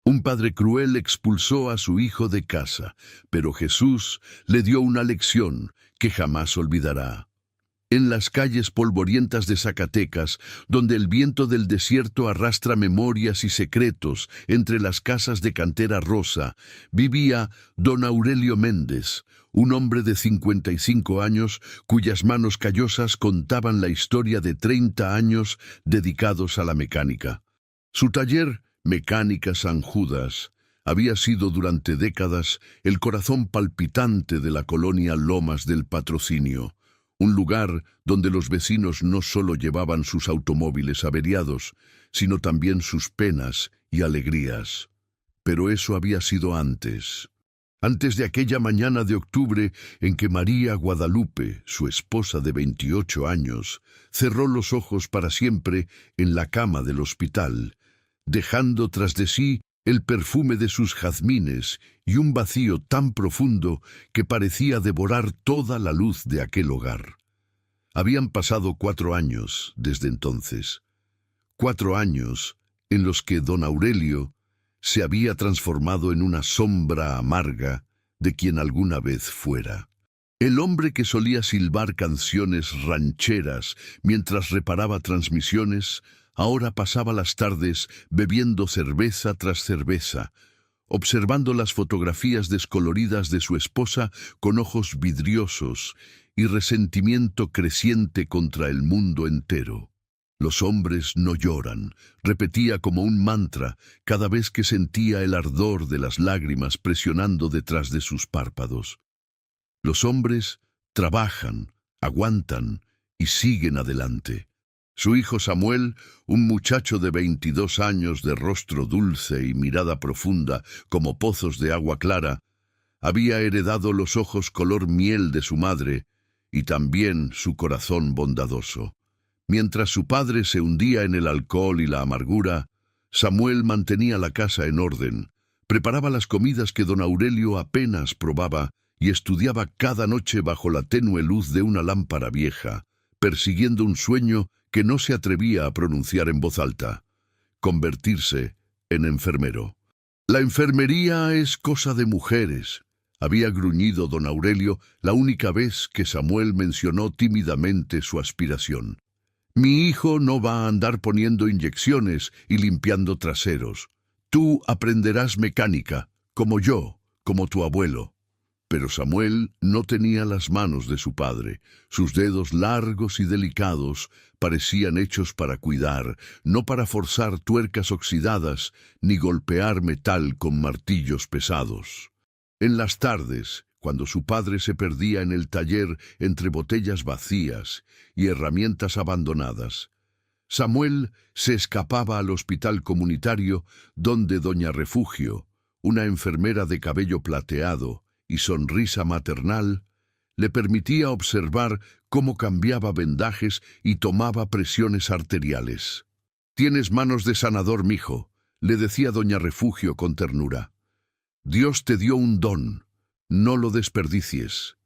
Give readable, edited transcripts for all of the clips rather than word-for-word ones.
Un padre cruel expulsó a su hijo de casa, pero Jesús le dio una lección que jamás olvidará. En las calles polvorientas de Zacatecas, donde el viento del desierto arrastra memorias y secretos entre las casas de cantera rosa, vivía don Aurelio Méndez, un hombre de 55 años cuyas manos callosas contaban la historia de 30 años dedicados a la mecánica. Su taller, Mecánica San Judas, había sido durante décadas el corazón palpitante de la colonia Lomas del Patrocinio, un lugar donde los vecinos no solo llevaban sus automóviles averiados, sino también sus penas y alegrías. Pero eso había sido antes de aquella mañana de octubre en que María Guadalupe, su esposa de 28 años, cerró los ojos para siempre en la cama del hospital, dejando tras de sí el perfume de sus jazmines y un vacío tan profundo que parecía devorar toda la luz de aquel hogar. Habían pasado 4 años desde entonces, 4 años en los que don Aurelio se había transformado en una sombra amarga de quien alguna vez fuera. El hombre que solía silbar canciones rancheras mientras reparaba transmisiones, ahora pasaba las tardes bebiendo cerveza tras cerveza, observando las fotografías descoloridas de su esposa con ojos vidriosos y resentimiento creciente contra el mundo entero. Los hombres no lloran, repetía como un mantra cada vez que sentía el ardor de las lágrimas presionando detrás de sus párpados. Los hombres trabajan, aguantan y siguen adelante. Su hijo Samuel, un muchacho de 22 años de rostro dulce y mirada profunda como pozos de agua clara, había heredado los ojos color miel de su madre y también su corazón bondadoso. Mientras su padre se hundía en el alcohol y la amargura, Samuel mantenía la casa en orden, preparaba las comidas que don Aurelio apenas probaba y estudiaba cada noche bajo la tenue luz de una lámpara vieja, persiguiendo un sueño que no se atrevía a pronunciar en voz alta: convertirse en enfermero. La enfermería es cosa de mujeres, había gruñido don Aurelio la única vez que Samuel mencionó tímidamente su aspiración. Mi hijo no va a andar poniendo inyecciones y limpiando traseros. Tú aprenderás mecánica, como yo, como tu abuelo. Pero Samuel no tenía las manos de su padre. Sus dedos largos y delicados parecían hechos para cuidar, no para forzar tuercas oxidadas ni golpear metal con martillos pesados. En las tardes, cuando su padre se perdía en el taller entre botellas vacías y herramientas abandonadas, Samuel se escapaba al hospital comunitario donde doña Refugio, una enfermera de cabello plateado y sonrisa maternal, le permitía observar cómo cambiaba vendajes y tomaba presiones arteriales. «Tienes manos de sanador, mijo», le decía doña Refugio con ternura. «Dios te dio un don, no lo desperdicies».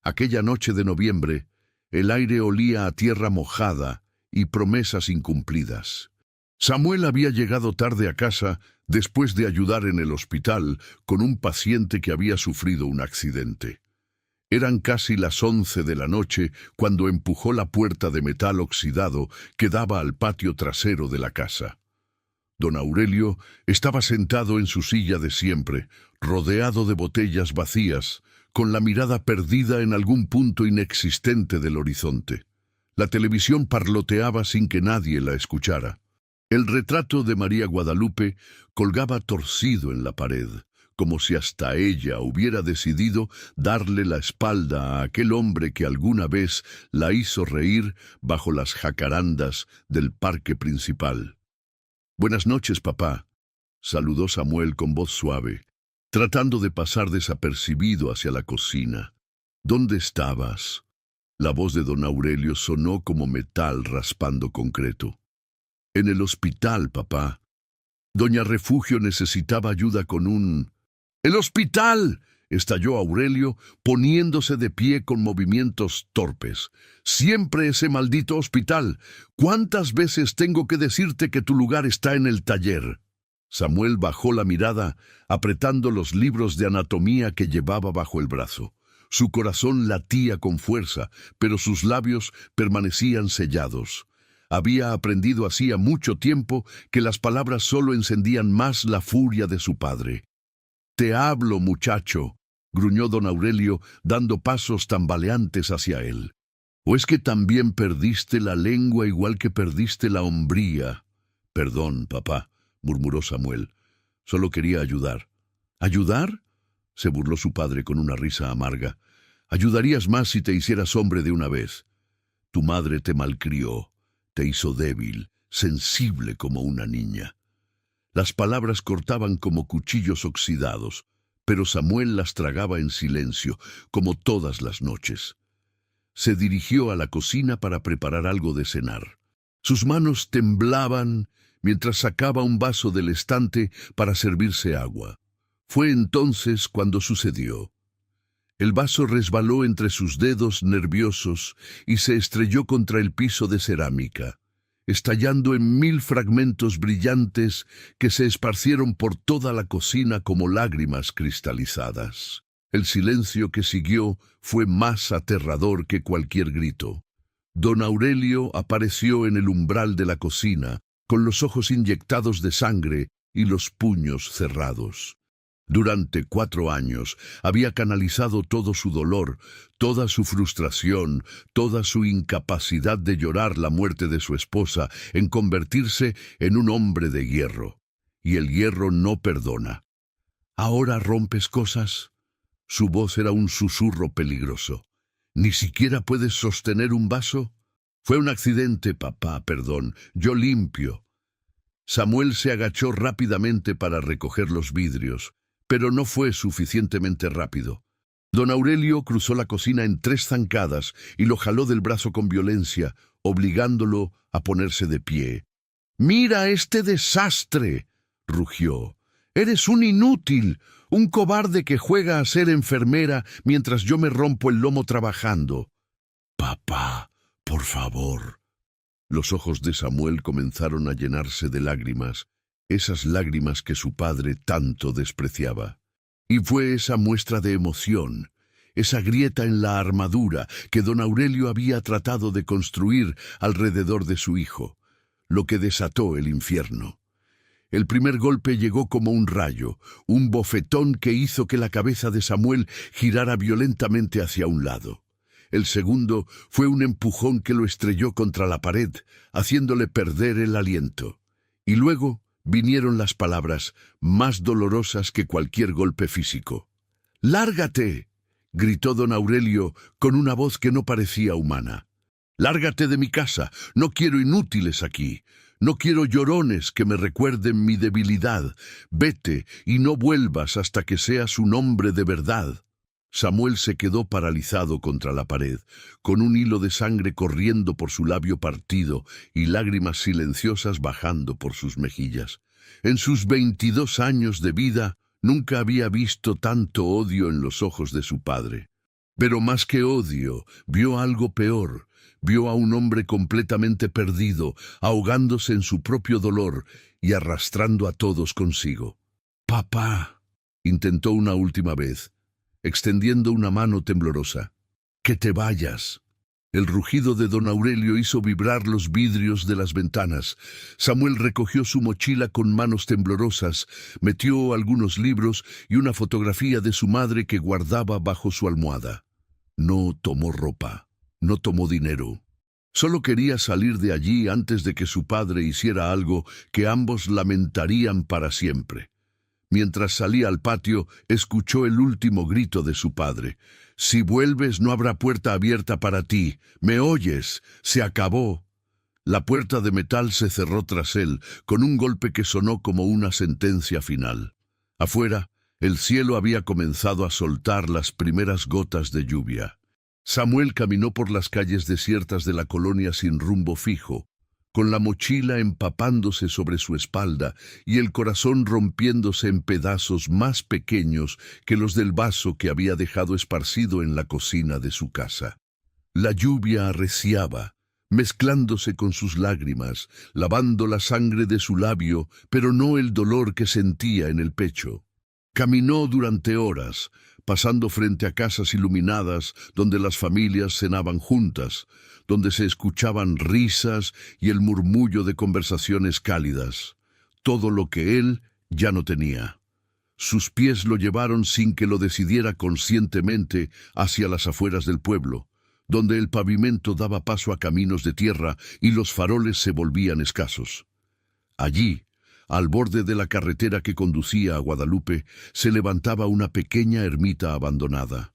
Aquella noche de noviembre, el aire olía a tierra mojada y promesas incumplidas. Samuel había llegado tarde a casa después de ayudar en el hospital con un paciente que había sufrido un accidente. Eran casi las 11 de la noche cuando empujó la puerta de metal oxidado que daba al patio trasero de la casa. Don Aurelio estaba sentado en su silla de siempre, rodeado de botellas vacías, con la mirada perdida en algún punto inexistente del horizonte. La televisión parloteaba sin que nadie la escuchara. El retrato de María Guadalupe colgaba torcido en la pared, como si hasta ella hubiera decidido darle la espalda a aquel hombre que alguna vez la hizo reír bajo las jacarandas del parque principal. «Buenas noches, papá», saludó Samuel con voz suave, tratando de pasar desapercibido hacia la cocina. «¿Dónde estabas?». La voz de don Aurelio sonó como metal raspando concreto. «En el hospital, papá. Doña Refugio necesitaba ayuda con un...». «¡El hospital!», estalló Aurelio, poniéndose de pie con movimientos torpes. «Siempre ese maldito hospital. ¿Cuántas veces tengo que decirte que tu lugar está en el taller?». Samuel bajó la mirada, apretando los libros de anatomía que llevaba bajo el brazo. Su corazón latía con fuerza, pero sus labios permanecían sellados. Había aprendido hacía mucho tiempo que las palabras solo encendían más la furia de su padre. «Te hablo, muchacho», gruñó don Aurelio, dando pasos tambaleantes hacia él. «¿O es que también perdiste la lengua igual que perdiste la hombría?» «Perdón, papá», murmuró Samuel. «Solo quería ayudar». «¿Ayudar?», se burló su padre con una risa amarga. «Ayudarías más si te hicieras hombre de una vez. Tu madre te malcrió, te hizo débil, sensible como una niña». Las palabras cortaban como cuchillos oxidados, pero Samuel las tragaba en silencio, como todas las noches. Se dirigió a la cocina para preparar algo de cenar. Sus manos temblaban mientras sacaba un vaso del estante para servirse agua. Fue entonces cuando sucedió. El vaso resbaló entre sus dedos nerviosos y se estrelló contra el piso de cerámica, estallando en 1000 fragmentos brillantes que se esparcieron por toda la cocina como lágrimas cristalizadas. El silencio que siguió fue más aterrador que cualquier grito. Don Aurelio apareció en el umbral de la cocina, con los ojos inyectados de sangre y los puños cerrados. Durante 4 años había canalizado todo su dolor, toda su frustración, toda su incapacidad de llorar la muerte de su esposa en convertirse en un hombre de hierro. Y el hierro no perdona. ¿Ahora rompes cosas? Su voz era un susurro peligroso. ¿Ni siquiera puedes sostener un vaso? Fue un accidente, papá, perdón. Yo limpio. Samuel se agachó rápidamente para recoger los vidrios, pero no fue suficientemente rápido. Don Aurelio cruzó la cocina en 3 zancadas y lo jaló del brazo con violencia, obligándolo a ponerse de pie. «¡Mira este desastre!», rugió. «Eres un inútil, un cobarde que juega a ser enfermera mientras yo me rompo el lomo trabajando». «Papá, por favor». Los ojos de Samuel comenzaron a llenarse de lágrimas, esas lágrimas que su padre tanto despreciaba. Y fue esa muestra de emoción, esa grieta en la armadura que don Aurelio había tratado de construir alrededor de su hijo, lo que desató el infierno. El primer golpe llegó como un rayo, un bofetón que hizo que la cabeza de Samuel girara violentamente hacia un lado. El segundo fue un empujón que lo estrelló contra la pared, haciéndole perder el aliento. Y luego vinieron las palabras más dolorosas que cualquier golpe físico. «¡Lárgate!», gritó don Aurelio con una voz que no parecía humana. «Lárgate de mi casa, no quiero inútiles aquí, no quiero llorones que me recuerden mi debilidad. Vete y no vuelvas hasta que seas un hombre de verdad». Samuel se quedó paralizado contra la pared, con un hilo de sangre corriendo por su labio partido y lágrimas silenciosas bajando por sus mejillas. En sus 22 años de vida, nunca había visto tanto odio en los ojos de su padre. Pero más que odio, vio algo peor. Vio a un hombre completamente perdido, ahogándose en su propio dolor y arrastrando a todos consigo. «Papá», intentó una última vez, extendiendo una mano temblorosa. «¡Que te vayas!». El rugido de don Aurelio hizo vibrar los vidrios de las ventanas. Samuel recogió su mochila con manos temblorosas, metió algunos libros y una fotografía de su madre que guardaba bajo su almohada. No tomó ropa, no tomó dinero. Solo quería salir de allí antes de que su padre hiciera algo que ambos lamentarían para siempre. Mientras salía al patio, escuchó el último grito de su padre. «Si vuelves, no habrá puerta abierta para ti. ¿Me oyes? Se acabó». La puerta de metal se cerró tras él, con un golpe que sonó como una sentencia final. Afuera, el cielo había comenzado a soltar las primeras gotas de lluvia. Samuel caminó por las calles desiertas de la colonia sin rumbo fijo, con la mochila empapándose sobre su espalda y el corazón rompiéndose en pedazos más pequeños que los del vaso que había dejado esparcido en la cocina de su casa. La lluvia arreciaba, mezclándose con sus lágrimas, lavando la sangre de su labio, pero no el dolor que sentía en el pecho. Caminó durante horas, pasando frente a casas iluminadas donde las familias cenaban juntas, donde se escuchaban risas y el murmullo de conversaciones cálidas. Todo lo que él ya no tenía. Sus pies lo llevaron sin que lo decidiera conscientemente hacia las afueras del pueblo, donde el pavimento daba paso a caminos de tierra y los faroles se volvían escasos. Allí, al borde de la carretera que conducía a Guadalupe, se levantaba una pequeña ermita abandonada.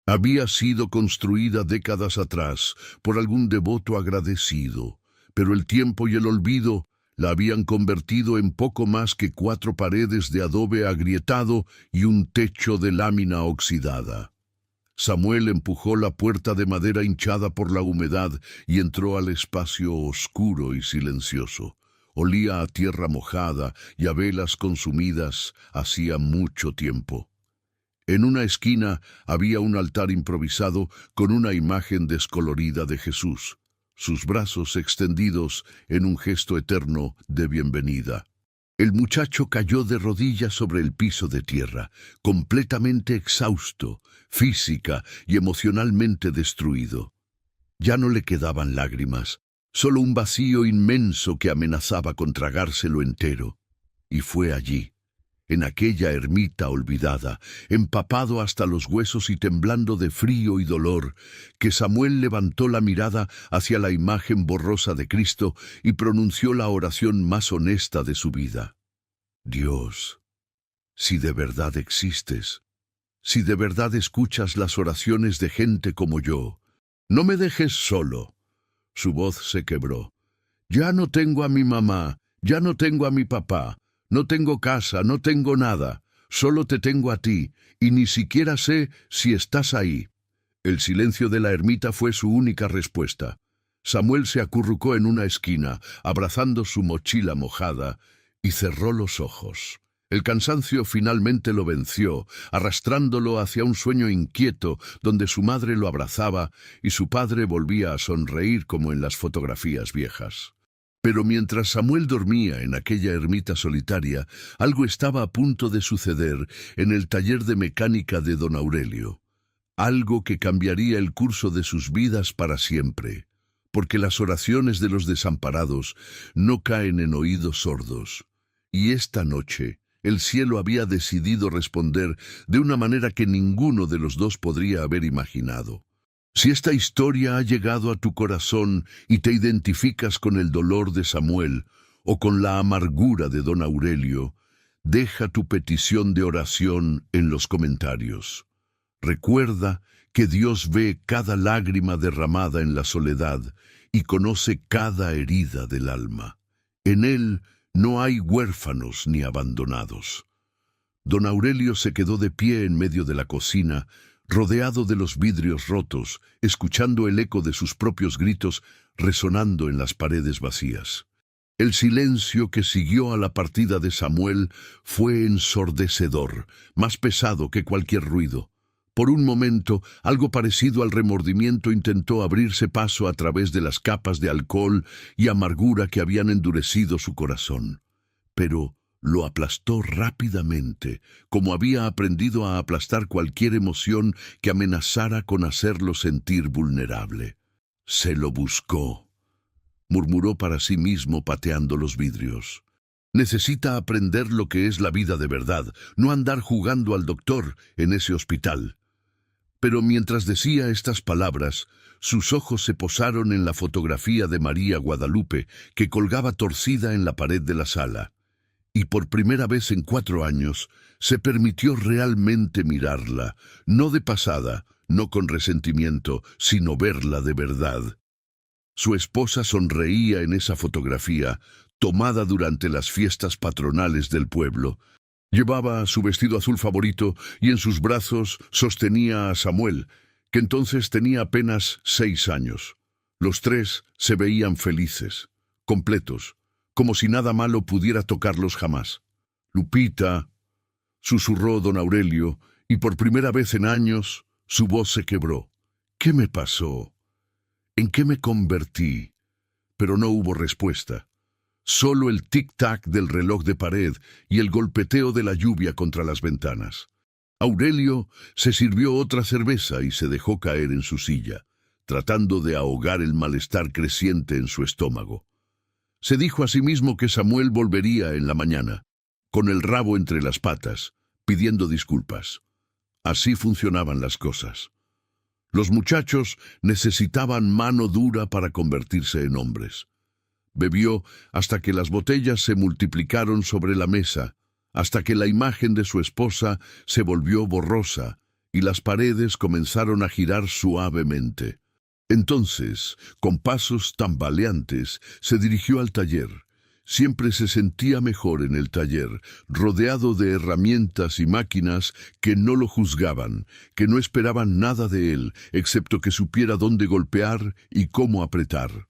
Había sido construida décadas atrás por algún devoto agradecido, pero el tiempo y el olvido la habían convertido en poco más que 4 paredes de adobe agrietado y un techo de lámina oxidada. Samuel empujó la puerta de madera hinchada por la humedad y entró al espacio oscuro y silencioso. Olía a tierra mojada y a velas consumidas hacía mucho tiempo. En una esquina había un altar improvisado con una imagen descolorida de Jesús, sus brazos extendidos en un gesto eterno de bienvenida. El muchacho cayó de rodillas sobre el piso de tierra, completamente exhausto, física y emocionalmente destruido. Ya no le quedaban lágrimas, solo un vacío inmenso que amenazaba con tragárselo entero. Y fue allí, en aquella ermita olvidada, empapado hasta los huesos y temblando de frío y dolor, que Samuel levantó la mirada hacia la imagen borrosa de Cristo y pronunció la oración más honesta de su vida. Dios, si de verdad existes, si de verdad escuchas las oraciones de gente como yo, no me dejes solo. Su voz se quebró. Ya no tengo a mi mamá, ya no tengo a mi papá. No tengo casa, no tengo nada, solo te tengo a ti, y ni siquiera sé si estás ahí. El silencio de la ermita fue su única respuesta. Samuel se acurrucó en una esquina, abrazando su mochila mojada, y cerró los ojos. El cansancio finalmente lo venció, arrastrándolo hacia un sueño inquieto donde su madre lo abrazaba y su padre volvía a sonreír como en las fotografías viejas. Pero mientras Samuel dormía en aquella ermita solitaria, algo estaba a punto de suceder en el taller de mecánica de don Aurelio. Algo que cambiaría el curso de sus vidas para siempre, porque las oraciones de los desamparados no caen en oídos sordos. Y esta noche, el cielo había decidido responder de una manera que ninguno de los dos podría haber imaginado. Si esta historia ha llegado a tu corazón y te identificas con el dolor de Samuel o con la amargura de don Aurelio, deja tu petición de oración en los comentarios. Recuerda que Dios ve cada lágrima derramada en la soledad y conoce cada herida del alma. En Él no hay huérfanos ni abandonados. Don Aurelio se quedó de pie en medio de la cocina, rodeado de los vidrios rotos, escuchando el eco de sus propios gritos resonando en las paredes vacías. El silencio que siguió a la partida de Samuel fue ensordecedor, más pesado que cualquier ruido. Por un momento, algo parecido al remordimiento intentó abrirse paso a través de las capas de alcohol y amargura que habían endurecido su corazón. Pero lo aplastó rápidamente, como había aprendido a aplastar cualquier emoción que amenazara con hacerlo sentir vulnerable. Se lo buscó, murmuró para sí mismo pateando los vidrios. Necesita aprender lo que es la vida de verdad, no andar jugando al doctor en ese hospital. Pero mientras decía estas palabras, sus ojos se posaron en la fotografía de María Guadalupe, que colgaba torcida en la pared de la sala. Y por primera vez en 4 años, se permitió realmente mirarla, no de pasada, no con resentimiento, sino verla de verdad. Su esposa sonreía en esa fotografía, tomada durante las fiestas patronales del pueblo. Llevaba su vestido azul favorito y en sus brazos sostenía a Samuel, que entonces tenía apenas 6 años. Los 3 se veían felices, completos, como si nada malo pudiera tocarlos jamás. «Lupita», susurró don Aurelio, y por primera vez en años su voz se quebró. «¿Qué me pasó? ¿En qué me convertí? pero no hubo respuesta. Solo el tic-tac del reloj de pared y el golpeteo de la lluvia contra las ventanas. Aurelio se sirvió otra cerveza y se dejó caer en su silla, tratando de ahogar el malestar creciente en su estómago. Se dijo a sí mismo que Samuel volvería en la mañana, con el rabo entre las patas, pidiendo disculpas. Así funcionaban las cosas. Los muchachos necesitaban mano dura para convertirse en hombres. Bebió hasta que las botellas se multiplicaron sobre la mesa, hasta que la imagen de su esposa se volvió borrosa y las paredes comenzaron a girar suavemente. Entonces, con pasos tambaleantes, se dirigió al taller. Siempre se sentía mejor en el taller, rodeado de herramientas y máquinas que no lo juzgaban, que no esperaban nada de él, excepto que supiera dónde golpear y cómo apretar.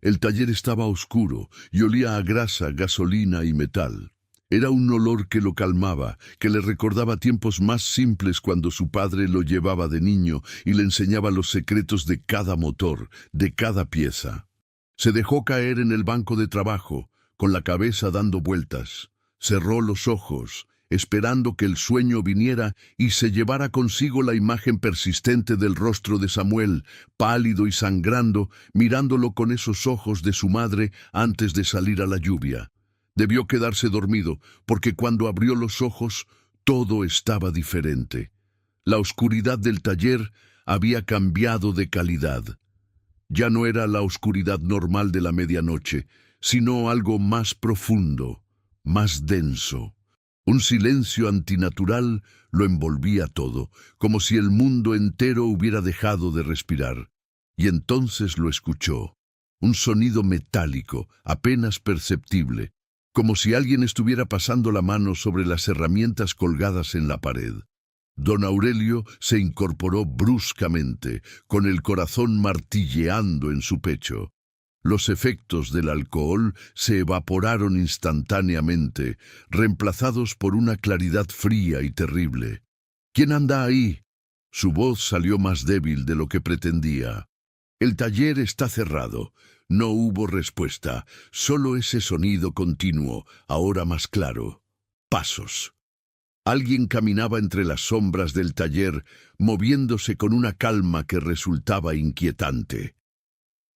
El taller estaba oscuro y olía a grasa, gasolina y metal. Era un olor que lo calmaba, que le recordaba tiempos más simples cuando su padre lo llevaba de niño y le enseñaba los secretos de cada motor, de cada pieza. Se dejó caer en el banco de trabajo, con la cabeza dando vueltas. Cerró los ojos, esperando que el sueño viniera y se llevara consigo la imagen persistente del rostro de Samuel, pálido y sangrando, mirándolo con esos ojos de su madre antes de salir a la lluvia. Debió quedarse dormido, porque cuando abrió los ojos, todo estaba diferente. La oscuridad del taller había cambiado de calidad. Ya no era la oscuridad normal de la medianoche, sino algo más profundo, más denso. Un silencio antinatural lo envolvía todo, como si el mundo entero hubiera dejado de respirar. Y entonces lo escuchó. Un sonido metálico, apenas perceptible, como si alguien estuviera pasando la mano sobre las herramientas colgadas en la pared. Don Aurelio se incorporó bruscamente, con el corazón martilleando en su pecho. Los efectos del alcohol se evaporaron instantáneamente, reemplazados por una claridad fría y terrible. ¿Quién anda ahí? Su voz salió más débil de lo que pretendía. El taller está cerrado. No hubo respuesta, solo ese sonido continuo, ahora más claro. Pasos. Alguien caminaba entre las sombras del taller, moviéndose con una calma que resultaba inquietante.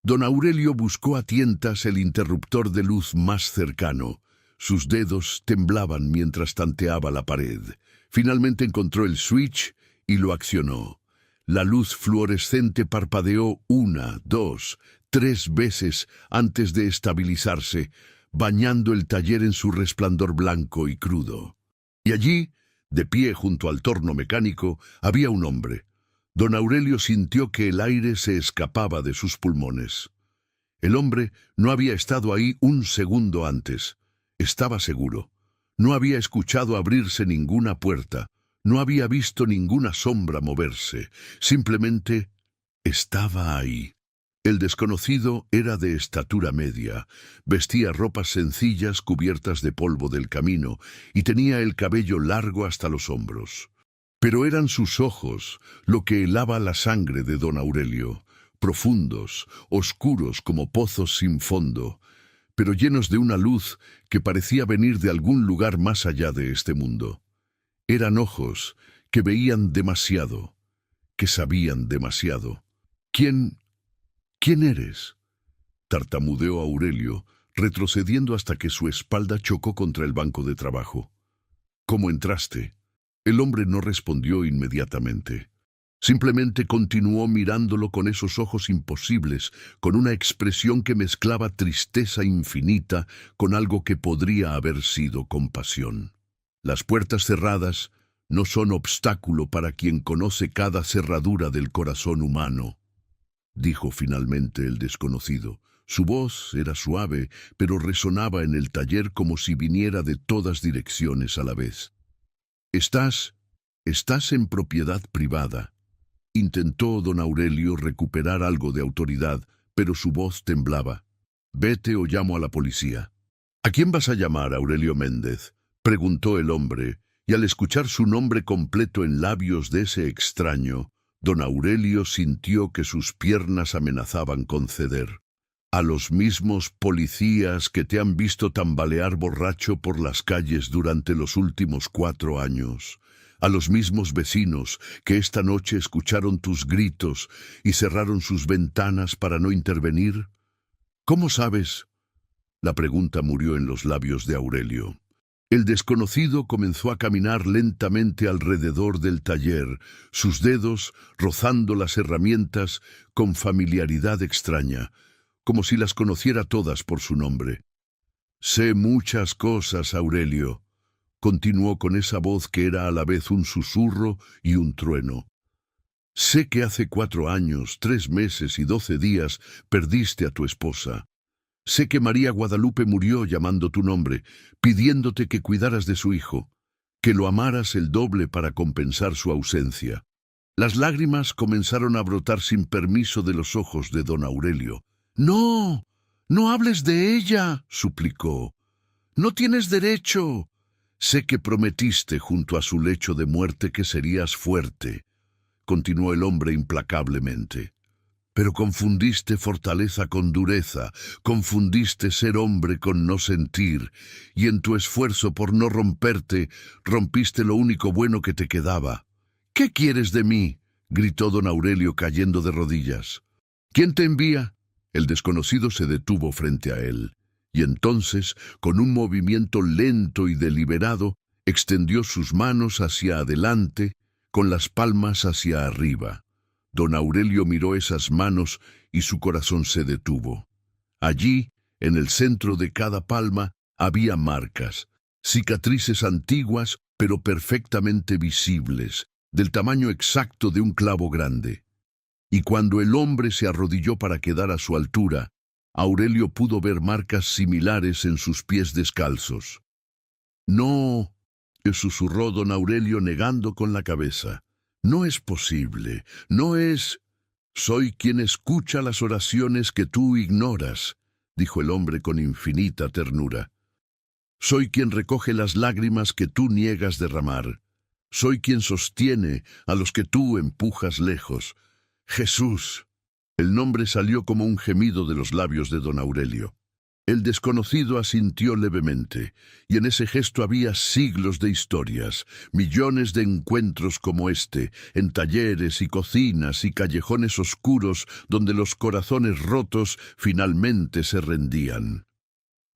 Don Aurelio buscó a tientas el interruptor de luz más cercano. Sus dedos temblaban mientras tanteaba la pared. Finalmente encontró el switch y lo accionó. La luz fluorescente parpadeó 1, 2, 3 veces antes de estabilizarse, bañando el taller en su resplandor blanco y crudo. Y allí, de pie junto al torno mecánico, había un hombre. Don Aurelio sintió que el aire se escapaba de sus pulmones. El hombre no había estado ahí un segundo antes. Estaba seguro. No había escuchado abrirse ninguna puerta. No había visto ninguna sombra moverse. Simplemente estaba ahí. El desconocido era de estatura media, vestía ropas sencillas cubiertas de polvo del camino y tenía el cabello largo hasta los hombros. Pero eran sus ojos lo que helaba la sangre de don Aurelio, profundos, oscuros como pozos sin fondo, pero llenos de una luz que parecía venir de algún lugar más allá de este mundo. Eran ojos que veían demasiado, que sabían demasiado. ¿Quién eres?, tartamudeó Aurelio, retrocediendo hasta que su espalda chocó contra el banco de trabajo. ¿Cómo entraste? El hombre no respondió inmediatamente. Simplemente continuó mirándolo con esos ojos imposibles, con una expresión que mezclaba tristeza infinita con algo que podría haber sido compasión. Las puertas cerradas no son obstáculo para quien conoce cada cerradura del corazón humano, dijo finalmente el desconocido. Su voz era suave, pero resonaba en el taller como si viniera de todas direcciones a la vez. Estás en propiedad privada. Intentó don Aurelio recuperar algo de autoridad, pero su voz temblaba. Vete o llamo a la policía. ¿A quién vas a llamar, Aurelio Méndez?, preguntó el hombre, y al escuchar su nombre completo en labios de ese extraño, don Aurelio sintió que sus piernas amenazaban con ceder. A los mismos policías que te han visto tambalear borracho por las calles durante los últimos 4 años. A los mismos vecinos que esta noche escucharon tus gritos y cerraron sus ventanas para no intervenir. ¿Cómo sabes? La pregunta murió en los labios de Aurelio. El desconocido comenzó a caminar lentamente alrededor del taller, sus dedos rozando las herramientas con familiaridad extraña, como si las conociera todas por su nombre. Sé muchas cosas, Aurelio, continuó con esa voz que era a la vez un susurro y un trueno. Sé que hace 4 años, 3 meses y 12 días perdiste a tu esposa. Sé que María Guadalupe murió llamando tu nombre, pidiéndote que cuidaras de su hijo, que lo amaras el doble para compensar su ausencia. Las lágrimas comenzaron a brotar sin permiso de los ojos de don Aurelio. «No, no hables de ella», suplicó. «No tienes derecho. Sé que prometiste junto a su lecho de muerte que serías fuerte», continuó el hombre implacablemente. «Pero confundiste fortaleza con dureza, confundiste ser hombre con no sentir, y en tu esfuerzo por no romperte, rompiste lo único bueno que te quedaba. ¿Qué quieres de mí?», gritó don Aurelio cayendo de rodillas. «¿Quién te envía?». El desconocido se detuvo frente a él, y entonces, con un movimiento lento y deliberado, extendió sus manos hacia adelante, con las palmas hacia arriba. Don Aurelio miró esas manos y su corazón se detuvo. Allí, en el centro de cada palma, había marcas, cicatrices antiguas pero perfectamente visibles, del tamaño exacto de un clavo grande. Y cuando el hombre se arrodilló para quedar a su altura, Aurelio pudo ver marcas similares en sus pies descalzos. «No», susurró don Aurelio negando con la cabeza. «No es posible, no es...». «Soy quien escucha las oraciones que tú ignoras», dijo el hombre con infinita ternura. «Soy quien recoge las lágrimas que tú niegas derramar. Soy quien sostiene a los que tú empujas lejos. Jesús». El nombre salió como un gemido de los labios de don Aurelio. El desconocido asintió levemente, y en ese gesto había siglos de historias, millones de encuentros como este, en talleres y cocinas y callejones oscuros donde los corazones rotos finalmente se rendían.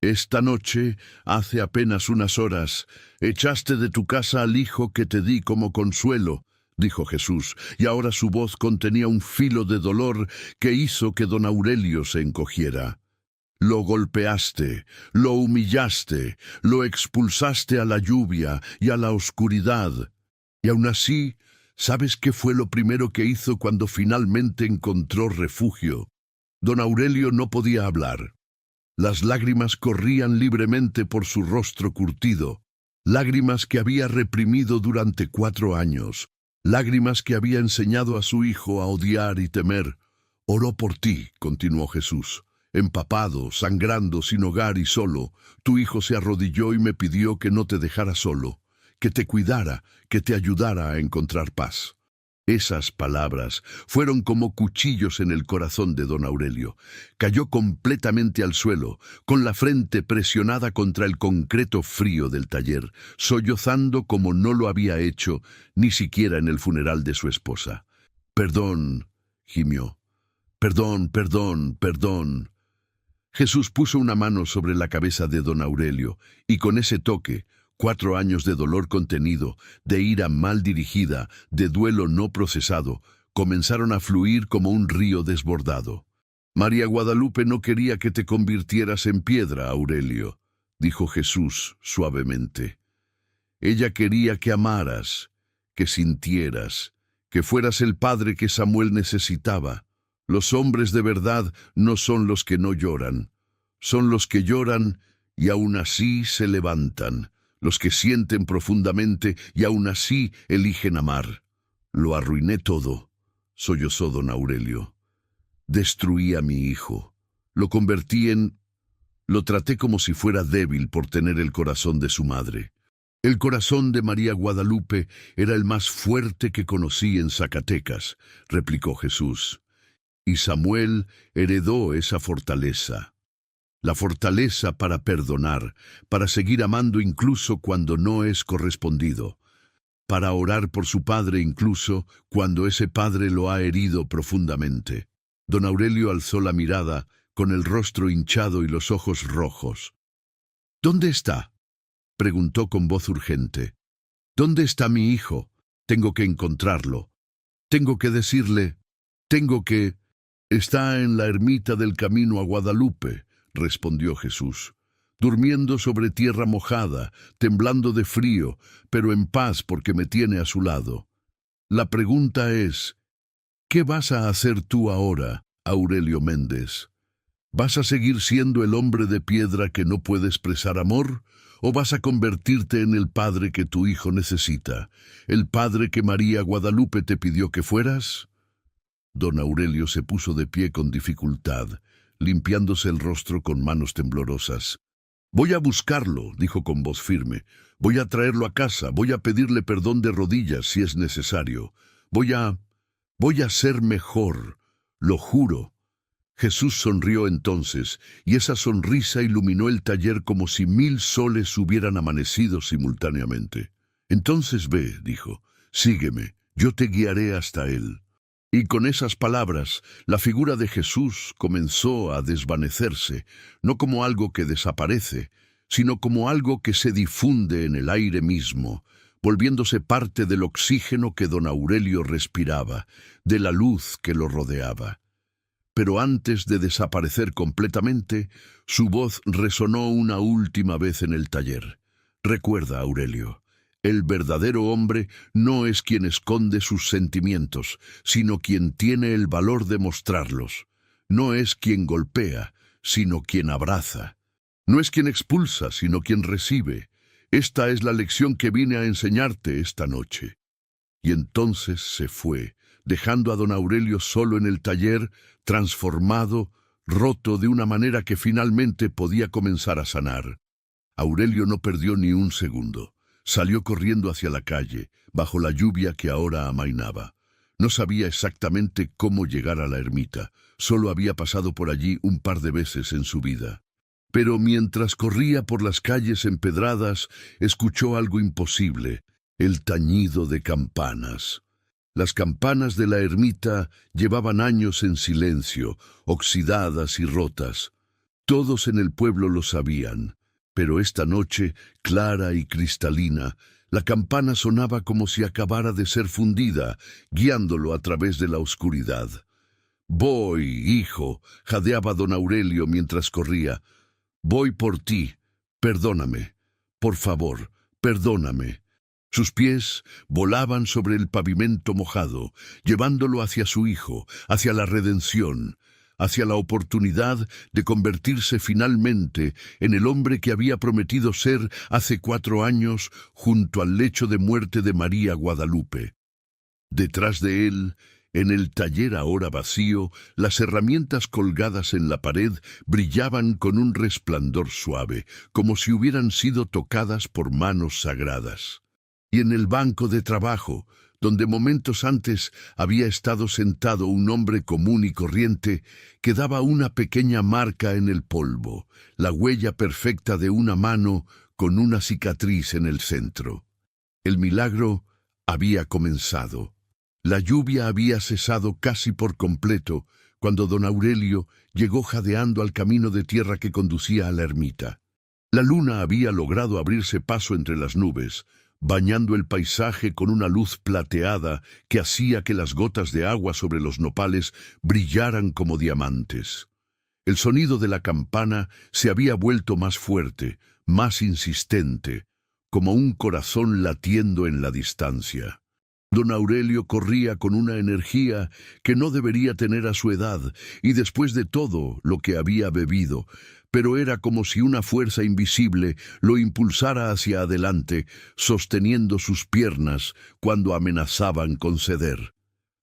«Esta noche, hace apenas unas horas, echaste de tu casa al hijo que te di como consuelo», dijo Jesús, y ahora su voz contenía un filo de dolor que hizo que don Aurelio se encogiera. «Lo golpeaste, lo humillaste, lo expulsaste a la lluvia y a la oscuridad. Y aún así, ¿sabes qué fue lo primero que hizo cuando finalmente encontró refugio?». Don Aurelio no podía hablar. Las lágrimas corrían libremente por su rostro curtido, lágrimas que había reprimido durante 4 años, lágrimas que había enseñado a su hijo a odiar y temer. «Oró por ti», continuó Jesús. «Empapado, sangrando, sin hogar y solo, tu hijo se arrodilló y me pidió que no te dejara solo, que te cuidara, que te ayudara a encontrar paz». Esas palabras fueron como cuchillos en el corazón de don Aurelio. Cayó completamente al suelo, con la frente presionada contra el concreto frío del taller, sollozando como no lo había hecho ni siquiera en el funeral de su esposa. «Perdón», gimió. «Perdón, perdón, perdón». Jesús puso una mano sobre la cabeza de don Aurelio, y con ese toque, 4 años de dolor contenido, de ira mal dirigida, de duelo no procesado, comenzaron a fluir como un río desbordado. «María Guadalupe no quería que te convirtieras en piedra, Aurelio», dijo Jesús suavemente. «Ella quería que amaras, que sintieras, que fueras el padre que Samuel necesitaba. Los hombres de verdad no son los que no lloran, son los que lloran y aún así se levantan, los que sienten profundamente y aún así eligen amar. Lo arruiné todo», sollozó don Aurelio. «Destruí a mi hijo, lo convertí en... Lo traté como si fuera débil por tener el corazón de su madre. El corazón de María Guadalupe era el más fuerte que conocí en Zacatecas», replicó Jesús. y Samuel heredó esa fortaleza. La fortaleza para perdonar, para seguir amando incluso cuando no es correspondido, para orar por su padre incluso cuando ese padre lo ha herido profundamente. Don Aurelio alzó la mirada, con el rostro hinchado y los ojos rojos. «¿Dónde está?», preguntó con voz urgente. «¿Dónde está mi hijo? Tengo que encontrarlo. Tengo que decirle, tengo que...» «Está en la ermita del camino a Guadalupe», respondió Jesús, «durmiendo sobre tierra mojada, temblando de frío, pero en paz porque me tiene a su lado. La pregunta es, ¿qué vas a hacer tú ahora, Aurelio Méndez? ¿Vas a seguir siendo el hombre de piedra que no puede expresar amor? ¿O vas a convertirte en el padre que tu hijo necesita? ¿El padre que María Guadalupe te pidió que fueras?» Don Aurelio se puso de pie con dificultad, limpiándose el rostro con manos temblorosas. «Voy a buscarlo», dijo con voz firme. «Voy a traerlo a casa, voy a pedirle perdón de rodillas si es necesario. Voy a ser mejor, lo juro». Jesús sonrió entonces, y esa sonrisa iluminó el taller como si 1000 soles hubieran amanecido simultáneamente. «Entonces ve», dijo, «sígueme, yo te guiaré hasta él». Y con esas palabras, la figura de Jesús comenzó a desvanecerse, no como algo que desaparece, sino como algo que se difunde en el aire mismo, volviéndose parte del oxígeno que don Aurelio respiraba, de la luz que lo rodeaba. Pero antes de desaparecer completamente, su voz resonó una última vez en el taller. «Recuerda, Aurelio, el verdadero hombre no es quien esconde sus sentimientos, sino quien tiene el valor de mostrarlos. No es quien golpea, sino quien abraza. No es quien expulsa, sino quien recibe. Esta es la lección que vine a enseñarte esta noche». Y entonces se fue, dejando a don Aurelio solo en el taller, transformado, roto de una manera que finalmente podía comenzar a sanar. Aurelio no perdió ni un segundo. Salió corriendo hacia la calle, bajo la lluvia que ahora amainaba. No sabía exactamente cómo llegar a la ermita, solo había pasado por allí un par de veces en su vida. Pero mientras corría por las calles empedradas, escuchó algo imposible, el tañido de campanas. Las campanas de la ermita llevaban años en silencio, oxidadas y rotas. Todos en el pueblo lo sabían. Pero esta noche, clara y cristalina, la campana sonaba como si acabara de ser fundida, guiándolo a través de la oscuridad. «Voy, hijo», jadeaba don Aurelio mientras corría. «Voy por ti. Perdóname. Por favor, perdóname». Sus pies volaban sobre el pavimento mojado, llevándolo hacia su hijo, hacia la redención, hacia la oportunidad de convertirse finalmente en el hombre que había prometido ser hace 4 años junto al lecho de muerte de María Guadalupe. Detrás de él, en el taller ahora vacío, las herramientas colgadas en la pared brillaban con un resplandor suave, como si hubieran sido tocadas por manos sagradas. Y en el banco de trabajo, donde momentos antes había estado sentado un hombre común y corriente, quedaba una pequeña marca en el polvo, la huella perfecta de una mano con una cicatriz en el centro. El milagro había comenzado. La lluvia había cesado casi por completo cuando don Aurelio llegó jadeando al camino de tierra que conducía a la ermita. La luna había logrado abrirse paso entre las nubes, bañando el paisaje con una luz plateada que hacía que las gotas de agua sobre los nopales brillaran como diamantes. El sonido de la campana se había vuelto más fuerte, más insistente, como un corazón latiendo en la distancia. Don Aurelio corría con una energía que no debería tener a su edad y después de todo lo que había bebido, pero era como si una fuerza invisible lo impulsara hacia adelante, sosteniendo sus piernas cuando amenazaban con ceder.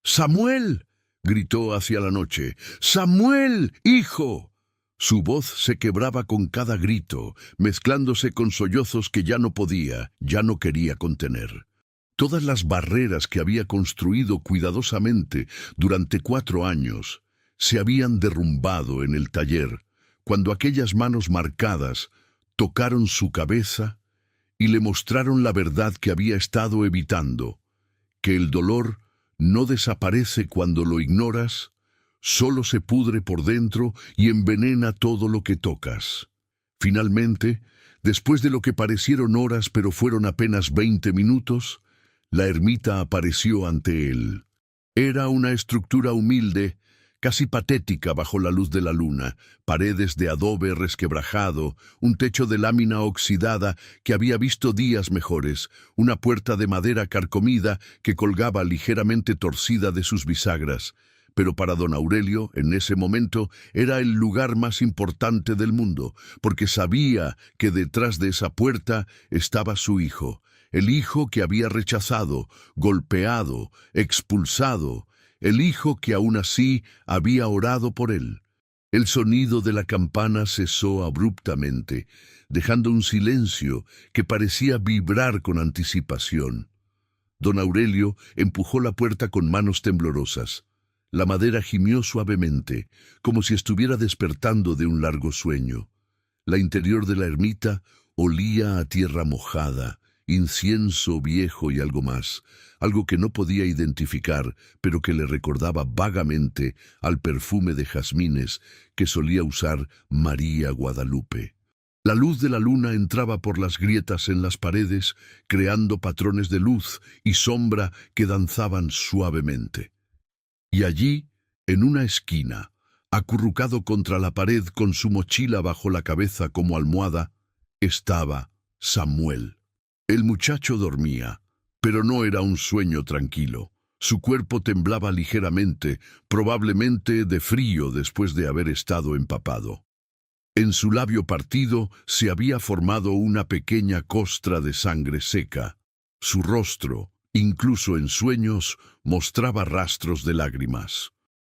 «¡Samuel!», gritó hacia la noche. «¡Samuel, hijo!». Su voz se quebraba con cada grito, mezclándose con sollozos que ya no quería contener. Todas las barreras que había construido cuidadosamente durante 4 años se habían derrumbado en el taller, cuando aquellas manos marcadas tocaron su cabeza y le mostraron la verdad que había estado evitando, que el dolor no desaparece cuando lo ignoras, solo se pudre por dentro y envenena todo lo que tocas. Finalmente, después de lo que parecieron horas pero fueron apenas 20 minutos, la ermita apareció ante él. Era una estructura humilde, casi patética bajo la luz de la luna, paredes de adobe resquebrajado, un techo de lámina oxidada que había visto días mejores, una puerta de madera carcomida que colgaba ligeramente torcida de sus bisagras. Pero para don Aurelio, en ese momento, era el lugar más importante del mundo, porque sabía que detrás de esa puerta estaba su hijo, el hijo que había rechazado, golpeado, expulsado, el hijo que aún así había orado por él. El sonido de la campana cesó abruptamente, dejando un silencio que parecía vibrar con anticipación. Don Aurelio empujó la puerta con manos temblorosas. La madera gimió suavemente, como si estuviera despertando de un largo sueño. La interior de la ermita olía a tierra mojada, incienso viejo y algo más, algo que no podía identificar, pero que le recordaba vagamente al perfume de jazmines que solía usar María Guadalupe. La luz de la luna entraba por las grietas en las paredes, creando patrones de luz y sombra que danzaban suavemente. Y allí, en una esquina, acurrucado contra la pared con su mochila bajo la cabeza como almohada, estaba Samuel. El muchacho dormía, pero no era un sueño tranquilo. Su cuerpo temblaba ligeramente, probablemente de frío después de haber estado empapado. En su labio partido se había formado una pequeña costra de sangre seca. Su rostro, incluso en sueños, mostraba rastros de lágrimas.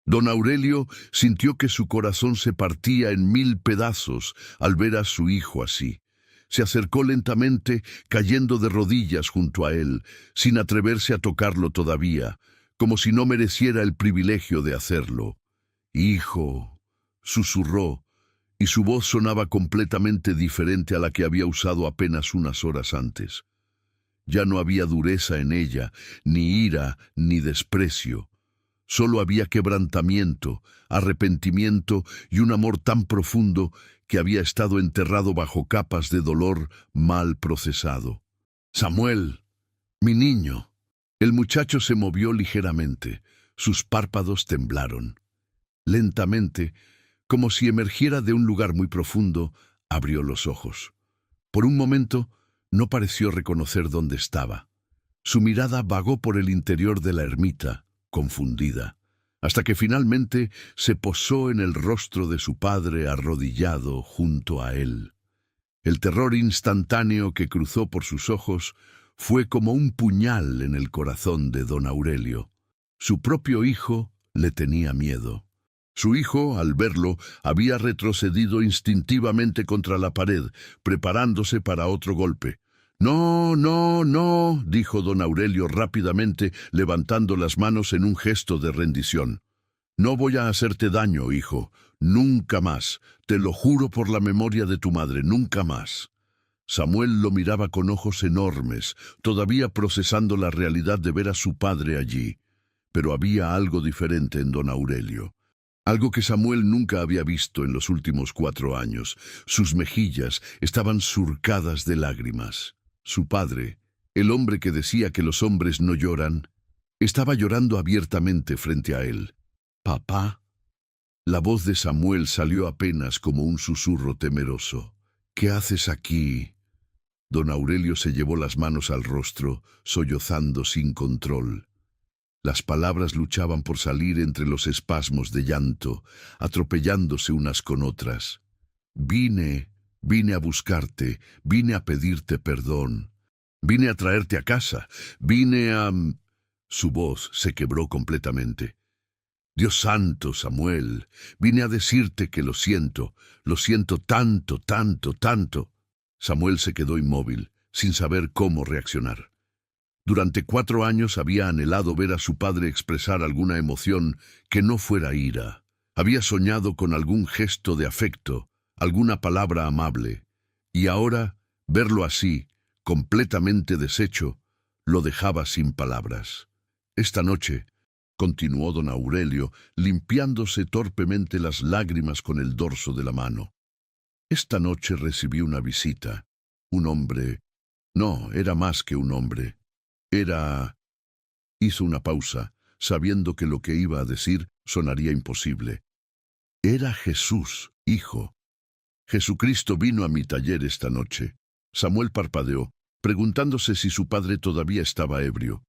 Don Aurelio sintió que su corazón se partía en 1000 pedazos al ver a su hijo así. Se acercó lentamente, cayendo de rodillas junto a él, sin atreverse a tocarlo todavía, como si no mereciera el privilegio de hacerlo. «Hijo», susurró, y su voz sonaba completamente diferente a la que había usado apenas unas horas antes. Ya no había dureza en ella, ni ira, ni desprecio. Solo había quebrantamiento, arrepentimiento y un amor tan profundo que había estado enterrado bajo capas de dolor mal procesado. «Samuel, mi niño». El muchacho se movió ligeramente, sus párpados temblaron. Lentamente, como si emergiera de un lugar muy profundo, abrió los ojos. Por un momento, no pareció reconocer dónde estaba. Su mirada vagó por el interior de la ermita, confundida, hasta que finalmente se posó en el rostro de su padre arrodillado junto a él. El terror instantáneo que cruzó por sus ojos fue como un puñal en el corazón de don Aurelio. Su propio hijo le tenía miedo. Su hijo, al verlo, había retrocedido instintivamente contra la pared, preparándose para otro golpe. «No, no, no», dijo don Aurelio rápidamente, levantando las manos en un gesto de rendición. «No voy a hacerte daño, hijo. Nunca más. Te lo juro por la memoria de tu madre, nunca más». Samuel lo miraba con ojos enormes, todavía procesando la realidad de ver a su padre allí. Pero había algo diferente en don Aurelio. Algo que Samuel nunca había visto en los últimos 4 años. Sus mejillas estaban surcadas de lágrimas. Su padre, el hombre que decía que los hombres no lloran, estaba llorando abiertamente frente a él. «Papá». La voz de Samuel salió apenas como un susurro temeroso. «¿Qué haces aquí?» Don Aurelio se llevó las manos al rostro, sollozando sin control. Las palabras luchaban por salir entre los espasmos de llanto, atropellándose unas con otras. Vine a buscarte, vine a pedirte perdón. Vine a traerte a casa, vine a...» Su voz se quebró completamente. «Dios santo, Samuel, vine a decirte que lo siento tanto, tanto, tanto». Samuel se quedó inmóvil, sin saber cómo reaccionar. Durante 4 años había anhelado ver a su padre expresar alguna emoción que no fuera ira. Había soñado con algún gesto de afecto, alguna palabra amable, y ahora, verlo así, completamente deshecho, lo dejaba sin palabras. Esta noche, continuó don Aurelio, limpiándose torpemente las lágrimas con el dorso de la mano. Esta noche recibí una visita. Un hombre. No, era más que un hombre. Era... Hizo una pausa, sabiendo que lo que iba a decir sonaría imposible. Era Jesús, hijo. Jesucristo vino a mi taller esta noche. Samuel parpadeó, preguntándose si su padre todavía estaba ebrio.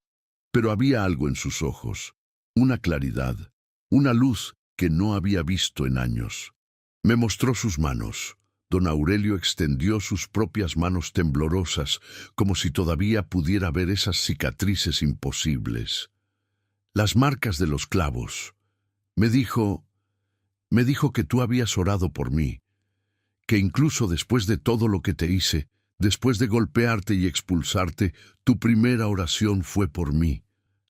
Pero había algo en sus ojos, una claridad, una luz que no había visto en años. Me mostró sus manos. Don Aurelio extendió sus propias manos temblorosas, como si todavía pudiera ver esas cicatrices imposibles. Las marcas de los clavos. Me dijo que tú habías orado por mí, que incluso después de todo lo que te hice, después de golpearte y expulsarte, tu primera oración fue por mí.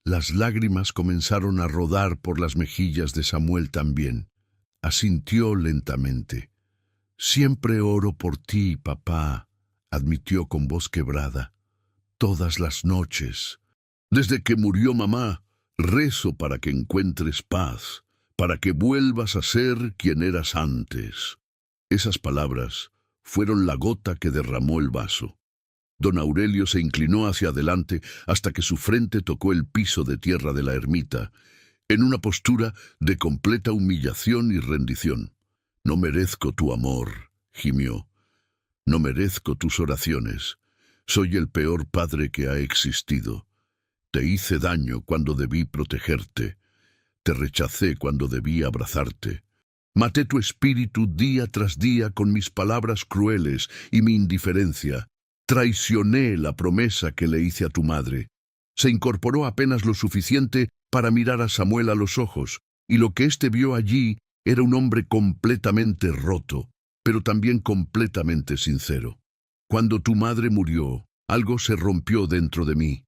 Las lágrimas comenzaron a rodar por las mejillas de Samuel también. Asintió lentamente. Siempre oro por ti, papá, admitió con voz quebrada. Todas las noches. Desde que murió mamá, rezo para que encuentres paz, para que vuelvas a ser quien eras antes. Esas palabras fueron la gota que derramó el vaso. Don Aurelio se inclinó hacia adelante hasta que su frente tocó el piso de tierra de la ermita, en una postura de completa humillación y rendición. No merezco tu amor, gimió. No merezco tus oraciones. Soy el peor padre que ha existido. Te hice daño cuando debí protegerte. Te rechacé cuando debí abrazarte. Maté tu espíritu día tras día con mis palabras crueles y mi indiferencia. Traicioné la promesa que le hice a tu madre. Se incorporó apenas lo suficiente para mirar a Samuel a los ojos, y lo que éste vio allí era un hombre completamente roto, pero también completamente sincero. Cuando tu madre murió, algo se rompió dentro de mí,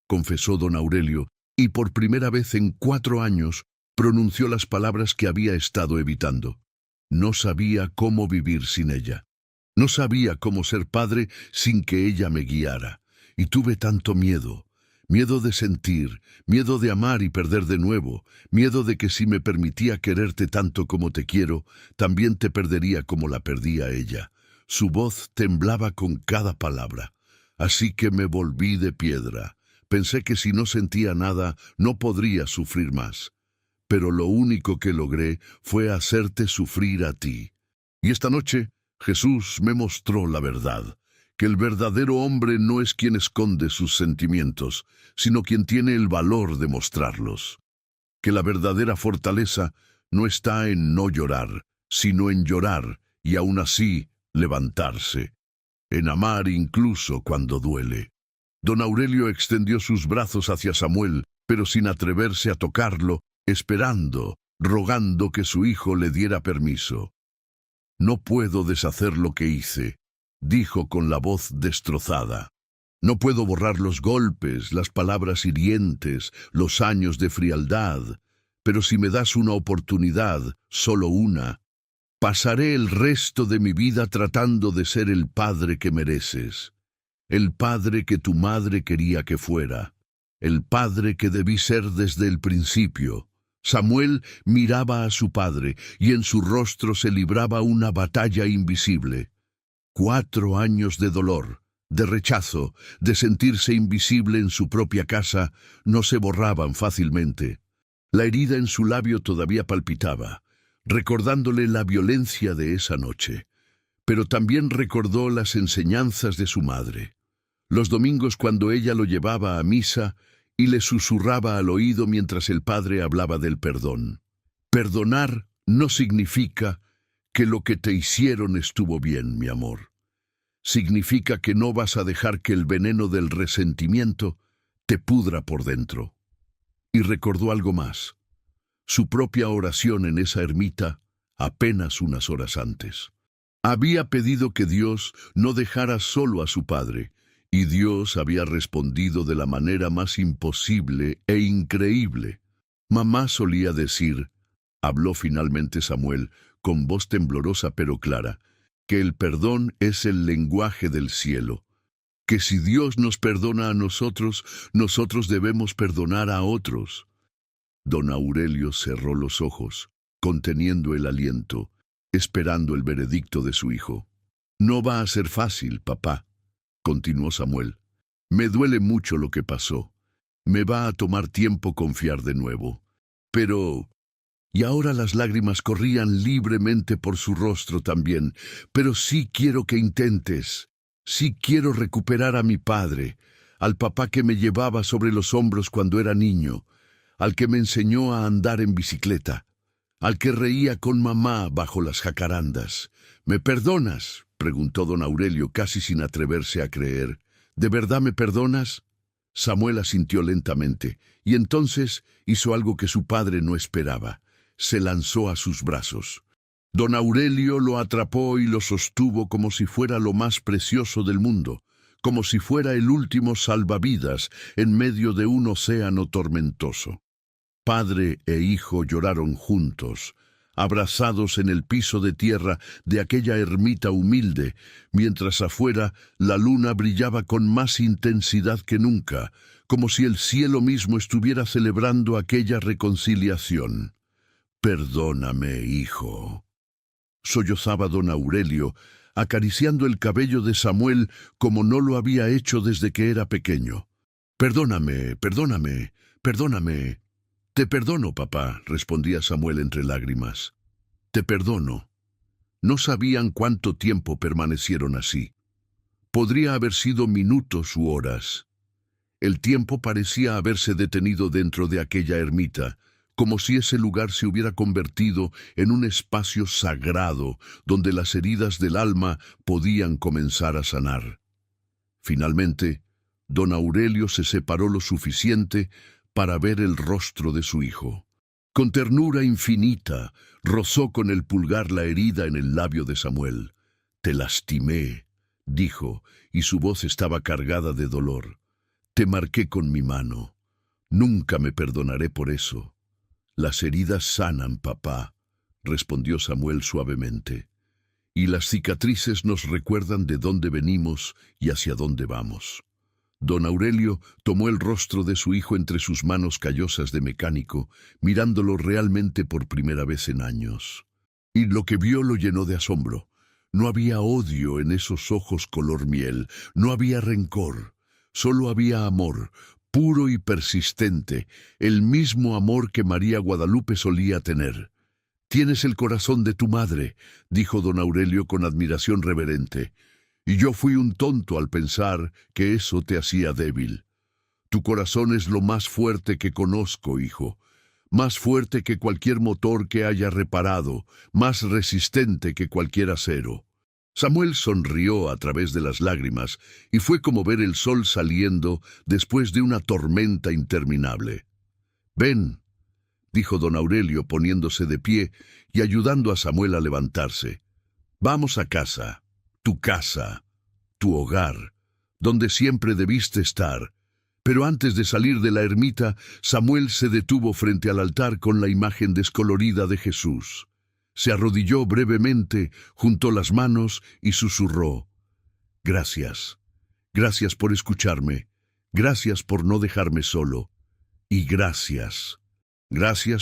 confesó don Aurelio, y por primera vez en 4 años pronunció las palabras que había estado evitando. No sabía cómo vivir sin ella. No sabía cómo ser padre sin que ella me guiara. Y tuve tanto miedo. Miedo de sentir, miedo de amar y perder de nuevo, miedo de que si me permitía quererte tanto como te quiero, también te perdería como la perdía ella. Su voz temblaba con cada palabra. Así que me volví de piedra. Pensé que si no sentía nada, no podría sufrir más. Pero lo único que logré fue hacerte sufrir a ti. Y esta noche, Jesús me mostró la verdad. Que el verdadero hombre no es quien esconde sus sentimientos, sino quien tiene el valor de mostrarlos. Que la verdadera fortaleza no está en no llorar, sino en llorar y aún así levantarse. En amar incluso cuando duele. Don Aurelio extendió sus brazos hacia Samuel, pero sin atreverse a tocarlo, esperando, rogando que su hijo le diera permiso. No puedo deshacer lo que hice, dijo con la voz destrozada. No puedo borrar los golpes, las palabras hirientes, los años de frialdad, pero si me das una oportunidad, solo una, pasaré el resto de mi vida tratando de ser el padre que mereces, el padre que tu madre quería que fuera, el padre que debí ser desde el principio. Samuel miraba a su padre y en su rostro se libraba una batalla invisible. 4 años de dolor, de rechazo, de sentirse invisible en su propia casa, no se borraban fácilmente. La herida en su labio todavía palpitaba, recordándole la violencia de esa noche. Pero también recordó las enseñanzas de su madre. Los domingos cuando ella lo llevaba a misa y le susurraba al oído mientras el padre hablaba del perdón. Perdonar no significa que lo que te hicieron estuvo bien, mi amor. Significa que no vas a dejar que el veneno del resentimiento te pudra por dentro. Y recordó algo más. Su propia oración en esa ermita apenas unas horas antes. Había pedido que Dios no dejara solo a su padre, y Dios había respondido de la manera más imposible e increíble. Mamá solía decir, Habló finalmente Samuel, con voz temblorosa pero clara, que el perdón es el lenguaje del cielo, que si Dios nos perdona a nosotros, nosotros debemos perdonar a otros. Don Aurelio cerró los ojos, conteniendo el aliento, esperando el veredicto de su hijo. No va a ser fácil, papá, continuó Samuel. Me duele mucho lo que pasó. Me va a tomar tiempo confiar de nuevo. Pero... Y ahora las lágrimas corrían libremente por su rostro también. Pero sí quiero que intentes. Sí quiero recuperar a mi padre, al papá que me llevaba sobre los hombros cuando era niño, al que me enseñó a andar en bicicleta, al que reía con mamá bajo las jacarandas. ¿Me perdonas?, preguntó don Aurelio casi sin atreverse a creer. ¿De verdad me perdonas? Samuel asintió lentamente, y entonces hizo algo que su padre no esperaba. Se lanzó a sus brazos. Don Aurelio lo atrapó y lo sostuvo como si fuera lo más precioso del mundo, como si fuera el último salvavidas en medio de un océano tormentoso. Padre e hijo lloraron juntos, abrazados en el piso de tierra de aquella ermita humilde, mientras afuera la luna brillaba con más intensidad que nunca, como si el cielo mismo estuviera celebrando aquella reconciliación. «Perdóname, hijo», sollozaba don Aurelio, acariciando el cabello de Samuel como no lo había hecho desde que era pequeño. «Perdóname, perdóname, perdóname». «Te perdono, papá», respondía Samuel entre lágrimas. «Te perdono». No sabían cuánto tiempo permanecieron así. Podría haber sido minutos u horas. El tiempo parecía haberse detenido dentro de aquella ermita, como si ese lugar se hubiera convertido en un espacio sagrado donde las heridas del alma podían comenzar a sanar. Finalmente, don Aurelio se separó lo suficiente para ver el rostro de su hijo. Con ternura infinita, rozó con el pulgar la herida en el labio de Samuel. «Te lastimé», dijo, y su voz estaba cargada de dolor. «Te marqué con mi mano. Nunca me perdonaré por eso». «Las heridas sanan, papá», respondió Samuel suavemente. «Y las cicatrices nos recuerdan de dónde venimos y hacia dónde vamos». Don Aurelio tomó el rostro de su hijo entre sus manos callosas de mecánico, mirándolo realmente por primera vez en años. Y lo que vio lo llenó de asombro. No había odio en esos ojos color miel, no había rencor, solo había amor, puro y persistente, el mismo amor que María Guadalupe solía tener. «Tienes el corazón de tu madre», dijo don Aurelio con admiración reverente. «Y yo fui un tonto al pensar que eso te hacía débil. Tu corazón es lo más fuerte que conozco, hijo, más fuerte que cualquier motor que haya reparado, más resistente que cualquier acero». Samuel sonrió a través de las lágrimas y fue como ver el sol saliendo después de una tormenta interminable. «Ven», dijo don Aurelio poniéndose de pie y ayudando a Samuel a levantarse. «Vamos a casa, tu hogar, donde siempre debiste estar». Pero antes de salir de la ermita, Samuel se detuvo frente al altar con la imagen descolorida de Jesús. Se arrodilló brevemente, juntó las manos y susurró: «Gracias, gracias por escucharme, gracias por no dejarme solo, y gracias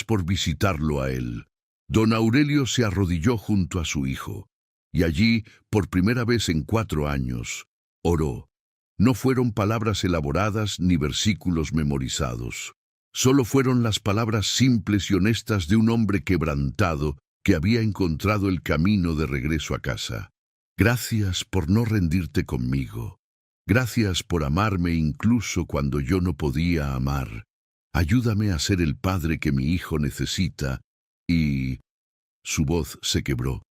por visitarlo a él». Don Aurelio se arrodilló junto a su hijo, y allí, por primera vez en 4 años, oró. No fueron palabras elaboradas ni versículos memorizados. Solo fueron las palabras simples y honestas de un hombre quebrantado que había encontrado el camino de regreso a casa. «Gracias por no rendirte conmigo. Gracias por amarme incluso cuando yo no podía amar. Ayúdame a ser el padre que mi hijo necesita». Y su voz se quebró.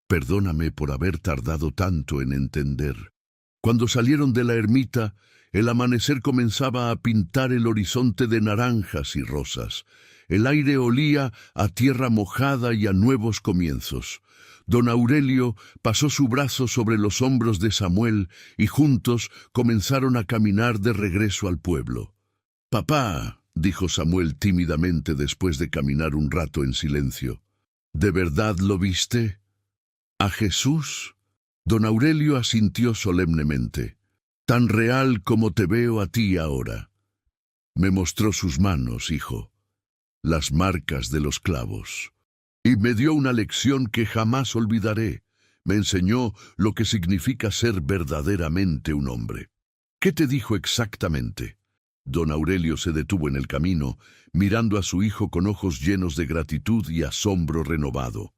«Perdóname por haber tardado tanto en entender». Cuando salieron de la ermita, el amanecer comenzaba a pintar el horizonte de naranjas y rosas. El aire olía a tierra mojada y a nuevos comienzos. Don Aurelio pasó su brazo sobre los hombros de Samuel y juntos comenzaron a caminar de regreso al pueblo. «Papá», dijo Samuel tímidamente después de caminar un rato en silencio. ¿De verdad lo viste? ¿A Jesús? Don Aurelio asintió solemnemente. Tan real como te veo a ti ahora. Me mostró sus manos, hijo, las marcas de los clavos. Y me dio una lección que jamás olvidaré. Me enseñó lo que significa ser verdaderamente un hombre. ¿Qué te dijo exactamente? Don Aurelio se detuvo en el camino, mirando a su hijo con ojos llenos de gratitud y asombro renovado.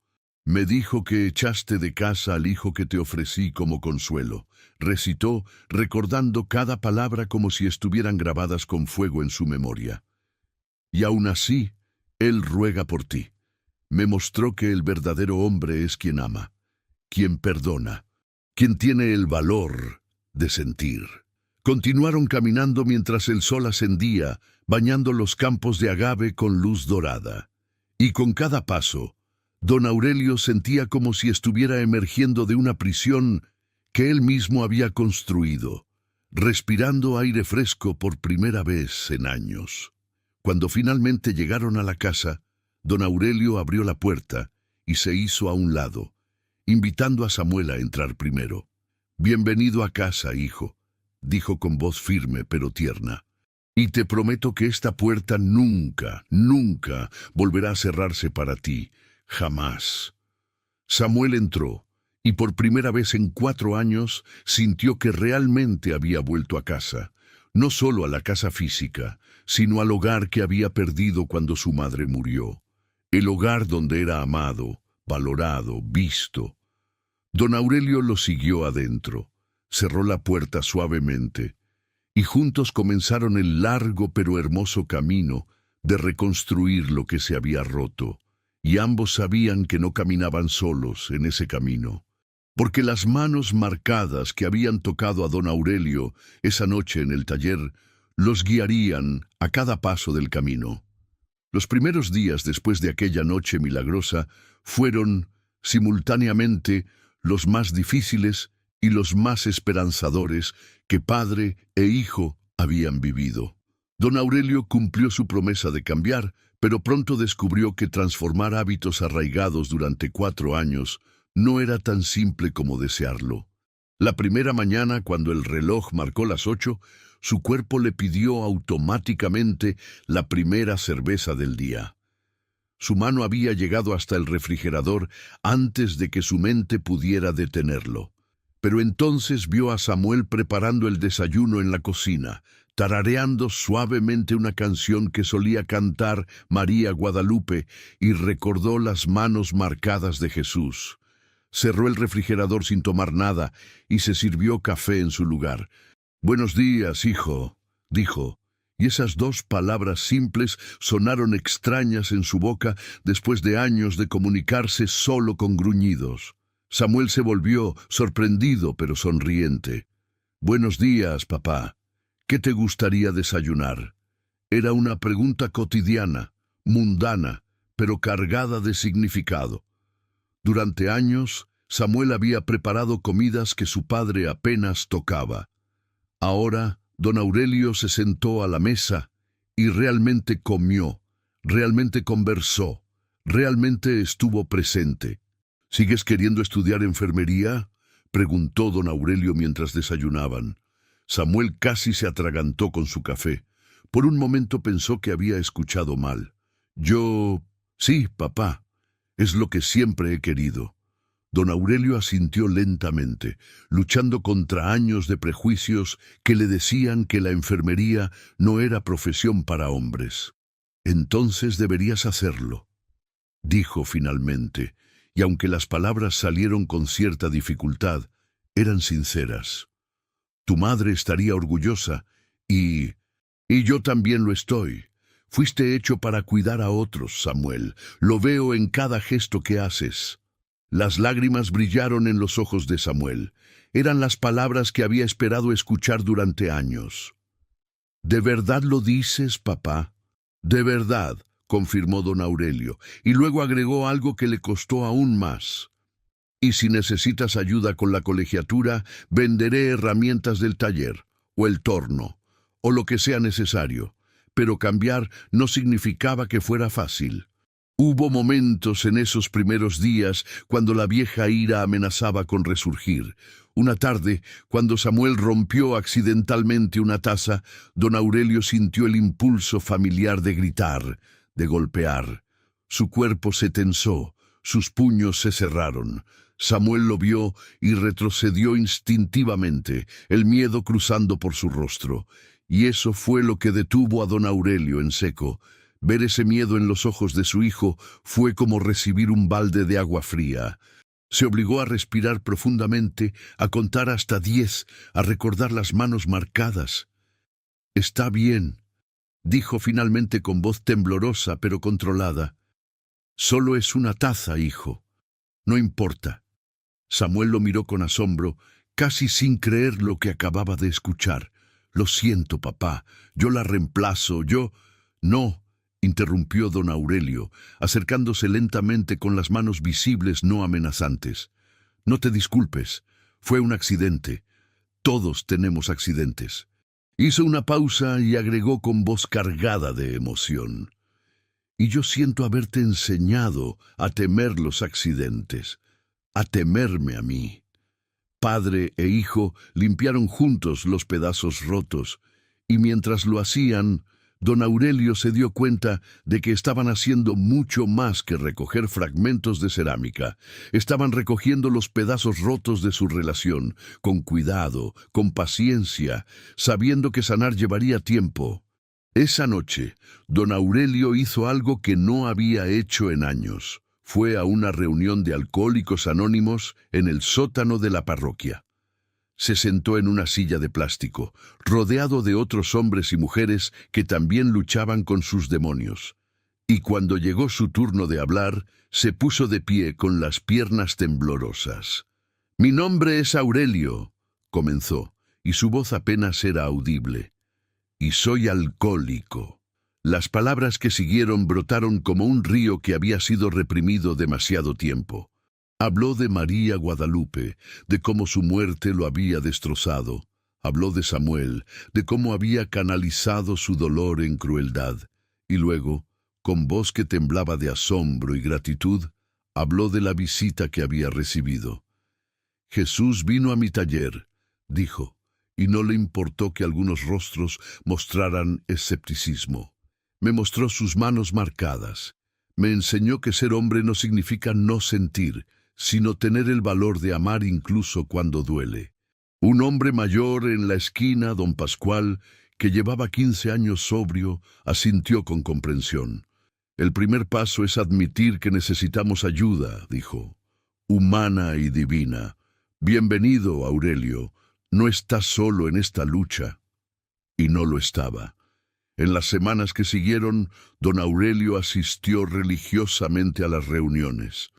Me dijo que echaste de casa al hijo que te ofrecí como consuelo. Recitó, recordando cada palabra como si estuvieran grabadas con fuego en su memoria. Y aún así, él ruega por ti. Me mostró que el verdadero hombre es quien ama, quien perdona, quien tiene el valor de sentir. Continuaron caminando mientras el sol ascendía, bañando los campos de agave con luz dorada. Y con cada paso, don Aurelio sentía como si estuviera emergiendo de una prisión que él mismo había construido, respirando aire fresco por primera vez en años. Cuando finalmente llegaron a la casa, don Aurelio abrió la puerta y se hizo a un lado, invitando a Samuel a entrar primero. «Bienvenido a casa, hijo», dijo con voz firme pero tierna. «Y te prometo que esta puerta nunca, nunca volverá a cerrarse para ti, jamás». Samuel entró, y por primera vez en 4 años sintió que realmente había vuelto a casa, no solo a la casa física, sino al hogar que había perdido cuando su madre murió. El hogar donde era amado, valorado, visto. Don Aurelio lo siguió adentro, cerró la puerta suavemente, y juntos comenzaron el largo pero hermoso camino de reconstruir lo que se había roto, y ambos sabían que no caminaban solos en ese camino, porque las manos marcadas que habían tocado a don Aurelio esa noche en el taller los guiarían a cada paso del camino. Los primeros días después de aquella noche milagrosa fueron, simultáneamente, los más difíciles y los más esperanzadores que padre e hijo habían vivido. Don Aurelio cumplió su promesa de cambiar, pero pronto descubrió que transformar hábitos arraigados durante 4 años no era tan simple como desearlo. La primera mañana, cuando el reloj marcó las 8, su cuerpo le pidió automáticamente la primera cerveza del día. Su mano había llegado hasta el refrigerador antes de que su mente pudiera detenerlo. Pero entonces vio a Samuel preparando el desayuno en la cocina, tarareando suavemente una canción que solía cantar María Guadalupe, y recordó las manos marcadas de Jesús. Cerró el refrigerador sin tomar nada y se sirvió café en su lugar. «Buenos días, hijo», dijo, y esas 2 palabras simples sonaron extrañas en su boca después de años de comunicarse solo con gruñidos. Samuel se volvió, sorprendido pero sonriente. «Buenos días, papá. ¿Qué te gustaría desayunar?» Era una pregunta cotidiana, mundana, pero cargada de significado. Durante años, Samuel había preparado comidas que su padre apenas tocaba. Ahora, don Aurelio se sentó a la mesa y realmente comió, realmente conversó, realmente estuvo presente. «¿Sigues queriendo estudiar enfermería?», preguntó don Aurelio mientras desayunaban. Samuel casi se atragantó con su café. Por un momento pensó que había escuchado mal. «Sí, papá, es lo que siempre he querido». Don Aurelio asintió lentamente, luchando contra años de prejuicios que le decían que la enfermería no era profesión para hombres. «Entonces deberías hacerlo», dijo finalmente, y aunque las palabras salieron con cierta dificultad, eran sinceras. «Tu madre estaría orgullosa y yo también lo estoy. Fuiste hecho para cuidar a otros, Samuel. Lo veo en cada gesto que haces». Las lágrimas brillaron en los ojos de Samuel. Eran las palabras que había esperado escuchar durante años. «¿De verdad lo dices, papá?» «De verdad», confirmó don Aurelio, y luego agregó algo que le costó aún más. «Y si necesitas ayuda con la colegiatura, venderé herramientas del taller, o el torno, o lo que sea necesario. pero cambiar no significaba que fuera fácil. Hubo momentos en esos primeros días cuando la vieja ira amenazaba con resurgir. Una tarde, cuando Samuel rompió accidentalmente una taza, don Aurelio sintió el impulso familiar de gritar, de golpear. Su cuerpo se tensó, sus puños se cerraron. Samuel lo vio y retrocedió instintivamente, el miedo cruzando por su rostro. Y eso fue lo que detuvo a don Aurelio en seco. Ver ese miedo en los ojos de su hijo fue como recibir un balde de agua fría. Se obligó a respirar profundamente, a contar hasta 10, a recordar las manos marcadas. «Está bien», dijo finalmente con voz temblorosa pero controlada. «Solo es una taza, hijo. No importa». Samuel lo miró con asombro, casi sin creer lo que acababa de escuchar. «Lo siento, papá. Yo la reemplazo. No», interrumpió don Aurelio, acercándose lentamente con las manos visibles no amenazantes. «No te disculpes. Fue un accidente. Todos tenemos accidentes». Hizo una pausa y agregó con voz cargada de emoción. «Y yo siento haberte enseñado a temer los accidentes, a temerme a mí». Padre e hijo limpiaron juntos los pedazos rotos, y mientras lo hacían, don Aurelio se dio cuenta de que estaban haciendo mucho más que recoger fragmentos de cerámica. Estaban recogiendo los pedazos rotos de su relación, con cuidado, con paciencia, sabiendo que sanar llevaría tiempo. Esa noche, don Aurelio hizo algo que no había hecho en años. Fue a una reunión de alcohólicos anónimos en el sótano de la parroquia. Se sentó en una silla de plástico, rodeado de otros hombres y mujeres que también luchaban con sus demonios. Y cuando llegó su turno de hablar, se puso de pie con las piernas temblorosas. «Mi nombre es Aurelio», comenzó, y su voz apenas era audible. «Y soy alcohólico». Las palabras que siguieron brotaron como un río que había sido reprimido demasiado tiempo. Habló de María Guadalupe, de cómo su muerte lo había destrozado. Habló de Samuel, de cómo había canalizado su dolor en crueldad. Y luego, con voz que temblaba de asombro y gratitud, habló de la visita que había recibido. «Jesús vino a mi taller», dijo, y no le importó que algunos rostros mostraran escepticismo. «Me mostró sus manos marcadas. Me enseñó que ser hombre no significa no sentir, sino tener el valor de amar incluso cuando duele». Un hombre mayor en la esquina, don Pascual, que llevaba 15 años sobrio, asintió con comprensión. «El primer paso es admitir que necesitamos ayuda», dijo, «humana y divina. Bienvenido, Aurelio. No estás solo en esta lucha». Y no lo estaba. En las semanas que siguieron, don Aurelio asistió religiosamente a las reuniones.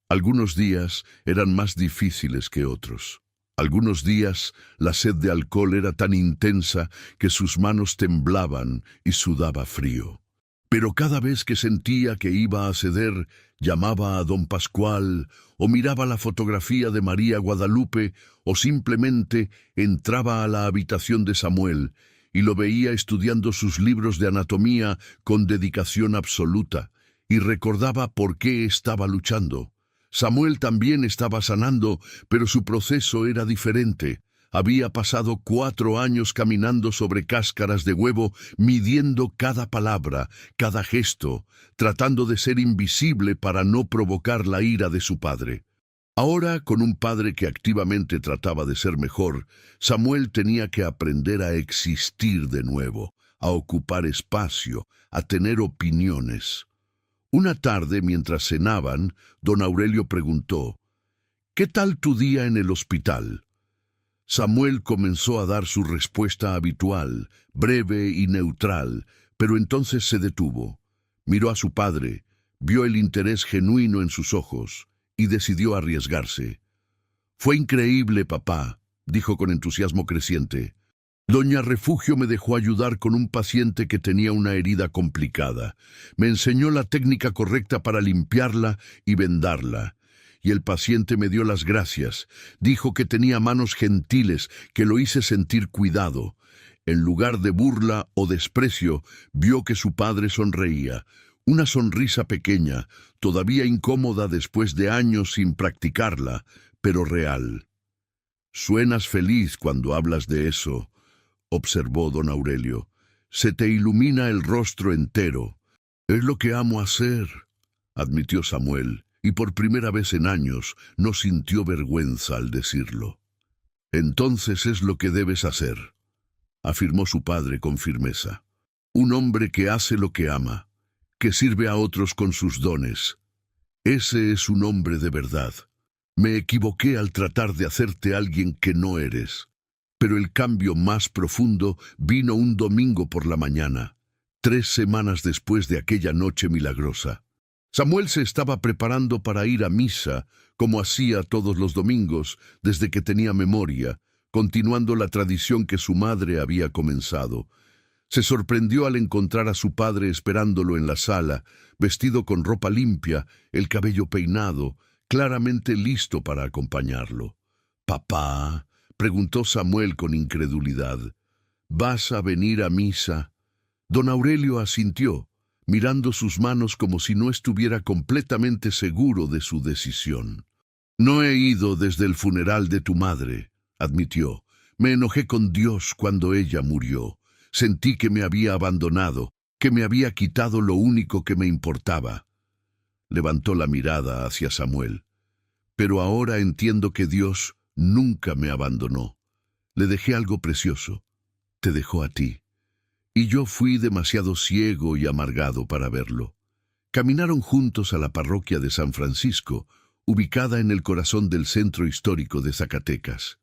Algunos días eran más difíciles que otros. Algunos días la sed de alcohol era tan intensa que sus manos temblaban y sudaba frío. Pero cada vez que sentía que iba a ceder, llamaba a don Pascual, o miraba la fotografía de María Guadalupe, o simplemente entraba a la habitación de Samuel, y lo veía estudiando sus libros de anatomía con dedicación absoluta, y recordaba por qué estaba luchando. Samuel también estaba sanando, pero su proceso era diferente. Había pasado 4 años caminando sobre cáscaras de huevo, midiendo cada palabra, cada gesto, tratando de ser invisible para no provocar la ira de su padre. Ahora, con un padre que activamente trataba de ser mejor, Samuel tenía que aprender a existir de nuevo, a ocupar espacio, a tener opiniones. Una tarde, mientras cenaban, don Aurelio preguntó: «¿Qué tal tu día en el hospital?». Samuel comenzó a dar su respuesta habitual, breve y neutral, pero entonces se detuvo. Miró a su padre, vio el interés genuino en sus ojos, y decidió arriesgarse. «Fue increíble, papá», dijo con entusiasmo creciente. «Doña Refugio me dejó ayudar con un paciente que tenía una herida complicada. Me enseñó la técnica correcta para limpiarla y vendarla. Y el paciente me dio las gracias. Dijo que tenía manos gentiles, que lo hice sentir cuidado. En lugar de burla o desprecio, vio que su padre sonreía. Una sonrisa pequeña, todavía incómoda después de años sin practicarla, pero real. «Suenas feliz cuando hablas de eso», observó don Aurelio. «Se te ilumina el rostro entero». «Es lo que amo hacer», admitió Samuel, y por primera vez en años no sintió vergüenza al decirlo. «Entonces es lo que debes hacer», afirmó su padre con firmeza. «Un hombre que hace lo que ama, que sirve a otros con sus dones. Ese es un hombre de verdad. Me equivoqué al tratar de hacerte alguien que no eres. Pero el cambio más profundo vino un domingo por la mañana, 3 semanas después de aquella noche milagrosa. Samuel se estaba preparando para ir a misa, como hacía todos los domingos desde que tenía memoria, continuando la tradición que su madre había comenzado. Se sorprendió al encontrar a su padre esperándolo en la sala, vestido con ropa limpia, el cabello peinado, claramente listo para acompañarlo. «Papá», preguntó Samuel con incredulidad, «¿vas a venir a misa?» Don Aurelio asintió, mirando sus manos como si no estuviera completamente seguro de su decisión. «No he ido desde el funeral de tu madre», admitió. «Me enojé con Dios cuando ella murió. Sentí que me había abandonado, que me había quitado lo único que me importaba». Levantó la mirada hacia Samuel. «Pero ahora entiendo que Dios nunca me abandonó. Le dejé algo precioso. Te dejó a ti. Y yo fui demasiado ciego y amargado para verlo». Caminaron juntos a la parroquia de San Francisco, ubicada en el corazón del centro histórico de Zacatecas.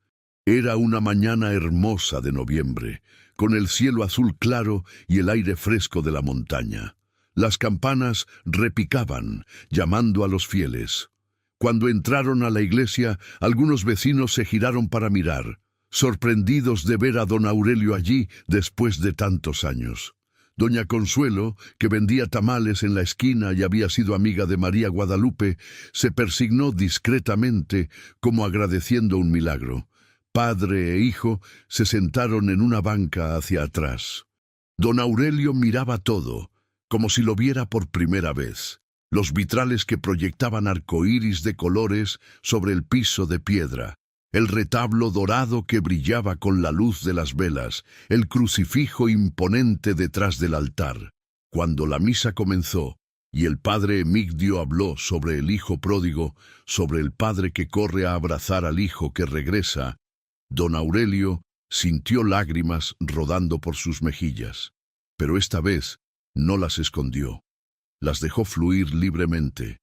Era una mañana hermosa de noviembre, con el cielo azul claro y el aire fresco de la montaña. Las campanas repicaban, llamando a los fieles. Cuando entraron a la iglesia, algunos vecinos se giraron para mirar, sorprendidos de ver a don Aurelio allí después de tantos años. Doña Consuelo, que vendía tamales en la esquina y había sido amiga de María Guadalupe, se persignó discretamente, como agradeciendo un milagro. Padre e hijo se sentaron en una banca hacia atrás. Don Aurelio miraba todo, como si lo viera por primera vez. Los vitrales que proyectaban arcoíris de colores sobre el piso de piedra, el retablo dorado que brillaba con la luz de las velas, el crucifijo imponente detrás del altar. Cuando la misa comenzó, y el padre Emigdio habló sobre el hijo pródigo, sobre el padre que corre a abrazar al hijo que regresa, don Aurelio sintió lágrimas rodando por sus mejillas, pero esta vez no las escondió. Las dejó fluir libremente,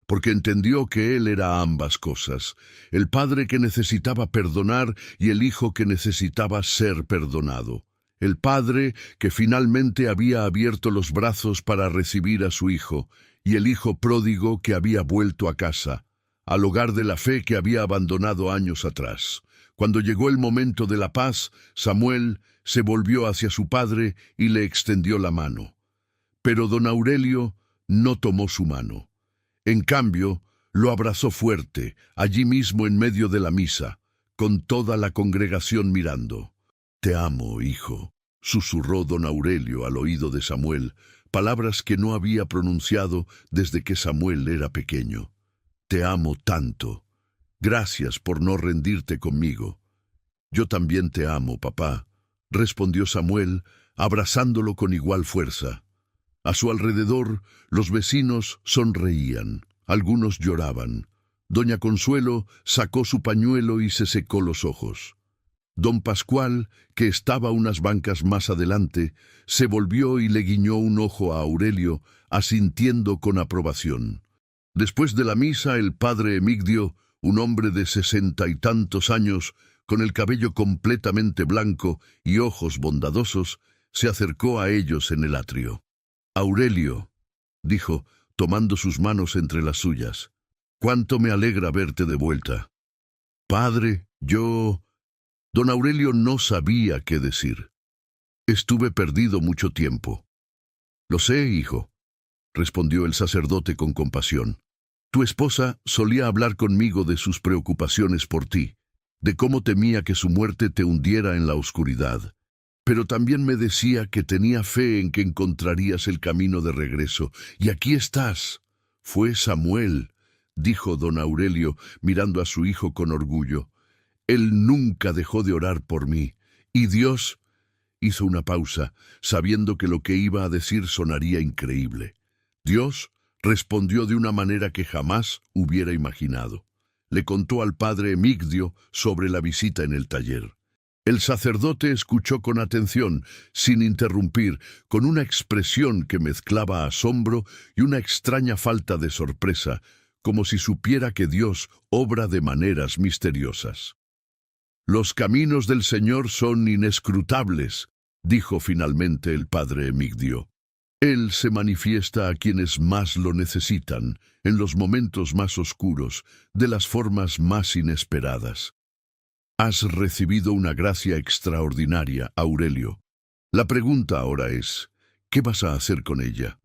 porque entendió que él era ambas cosas, el padre que necesitaba perdonar y el hijo que necesitaba ser perdonado. El padre que finalmente había abierto los brazos para recibir a su hijo, y el hijo pródigo que había vuelto a casa, al hogar de la fe que había abandonado años atrás. Cuando llegó el momento de la paz, Samuel se volvió hacia su padre y le extendió la mano. Pero don Aurelio no tomó su mano. En cambio, lo abrazó fuerte, allí mismo en medio de la misa, con toda la congregación mirando. «Te amo, hijo», susurró don Aurelio al oído de Samuel, palabras que no había pronunciado desde que Samuel era pequeño. «Te amo tanto. Gracias por no rendirte conmigo». «Yo también te amo, papá», respondió Samuel, abrazándolo con igual fuerza. A su alrededor, los vecinos sonreían, algunos lloraban. Doña Consuelo sacó su pañuelo y se secó los ojos. Don Pascual, que estaba unas bancas más adelante, se volvió y le guiñó un ojo a Aurelio, asintiendo con aprobación. Después de la misa, el padre Emigdio, un hombre de 60 y tantos años, con el cabello completamente blanco y ojos bondadosos, se acercó a ellos en el atrio. «Aurelio», dijo, tomando sus manos entre las suyas, «cuánto me alegra verte de vuelta». «Padre, yo...» Don Aurelio no sabía qué decir. «Estuve perdido mucho tiempo». «Lo sé, hijo», respondió el sacerdote con compasión. «Tu esposa solía hablar conmigo de sus preocupaciones por ti, de cómo temía que su muerte te hundiera en la oscuridad. pero también me decía que tenía fe en que encontrarías el camino de regreso. Y aquí estás. Fue Samuel, dijo don Aurelio, mirando a su hijo con orgullo. Él nunca dejó de orar por mí. Y Dios... Hizo una pausa, sabiendo que lo que iba a decir sonaría increíble. Dios respondió de una manera que jamás hubiera imaginado. Le contó al padre Emigdio sobre la visita en el taller. El sacerdote escuchó con atención, sin interrumpir, con una expresión que mezclaba asombro y una extraña falta de sorpresa, como si supiera que Dios obra de maneras misteriosas. «Los caminos del Señor son inescrutables», dijo finalmente el padre Emigdio. «Él se manifiesta a quienes más lo necesitan, en los momentos más oscuros, de las formas más inesperadas. Has recibido una gracia extraordinaria, Aurelio. La pregunta ahora es, ¿qué vas a hacer con ella?»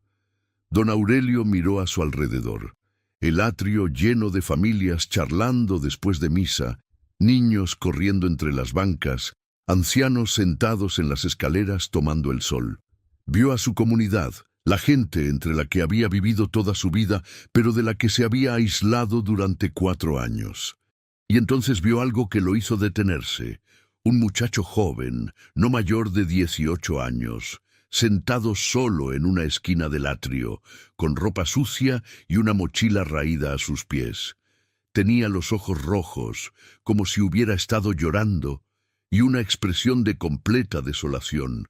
Don Aurelio miró a su alrededor. El atrio lleno de familias charlando después de misa, niños corriendo entre las bancas, ancianos sentados en las escaleras tomando el sol. Vio a su comunidad, la gente entre la que había vivido toda su vida, pero de la que se había aislado durante 4 años. Y entonces vio algo que lo hizo detenerse. Un muchacho joven, no mayor de 18 años, sentado solo en una esquina del atrio, con ropa sucia y una mochila raída a sus pies. Tenía los ojos rojos, como si hubiera estado llorando, y una expresión de completa desolación.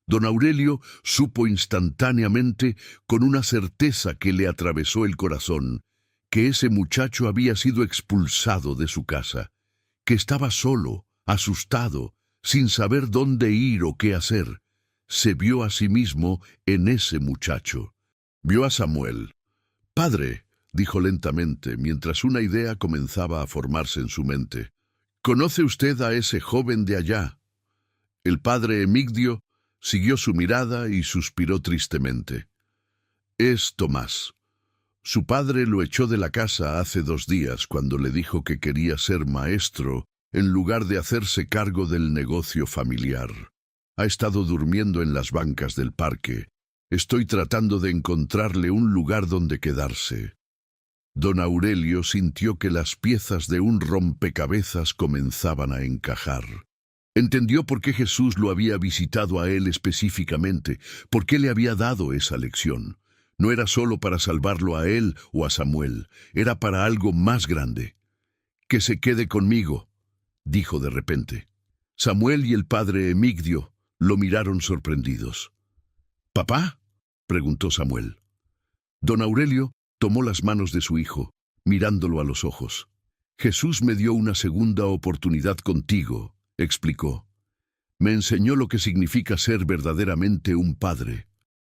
Don Aurelio supo instantáneamente, con una certeza que le atravesó el corazón, que ese muchacho había sido expulsado de su casa, que estaba solo, asustado, sin saber dónde ir o qué hacer. Se vio a sí mismo en ese muchacho. Vio a Samuel. «Padre», dijo lentamente, mientras una idea comenzaba a formarse en su mente. «¿Conoce usted a ese joven de allá?» El padre Emigdio siguió su mirada y suspiró tristemente. «Es Tomás. Su padre lo echó de la casa hace 2 días cuando le dijo que quería ser maestro en lugar de hacerse cargo del negocio familiar. Ha estado durmiendo en las bancas del parque. Estoy tratando de encontrarle un lugar donde quedarse». Don Aurelio sintió que las piezas de un rompecabezas comenzaban a encajar. Entendió por qué Jesús lo había visitado a él específicamente, por qué le había dado esa lección. No era solo para salvarlo a él o a Samuel, era para algo más grande. «Que se quede conmigo», dijo de repente. Samuel y el padre Emigdio lo miraron sorprendidos. «¿Papá?», preguntó Samuel. Don Aurelio tomó las manos de su hijo, mirándolo a los ojos. «Jesús me dio una segunda oportunidad contigo», explicó. «Me enseñó lo que significa ser verdaderamente un padre.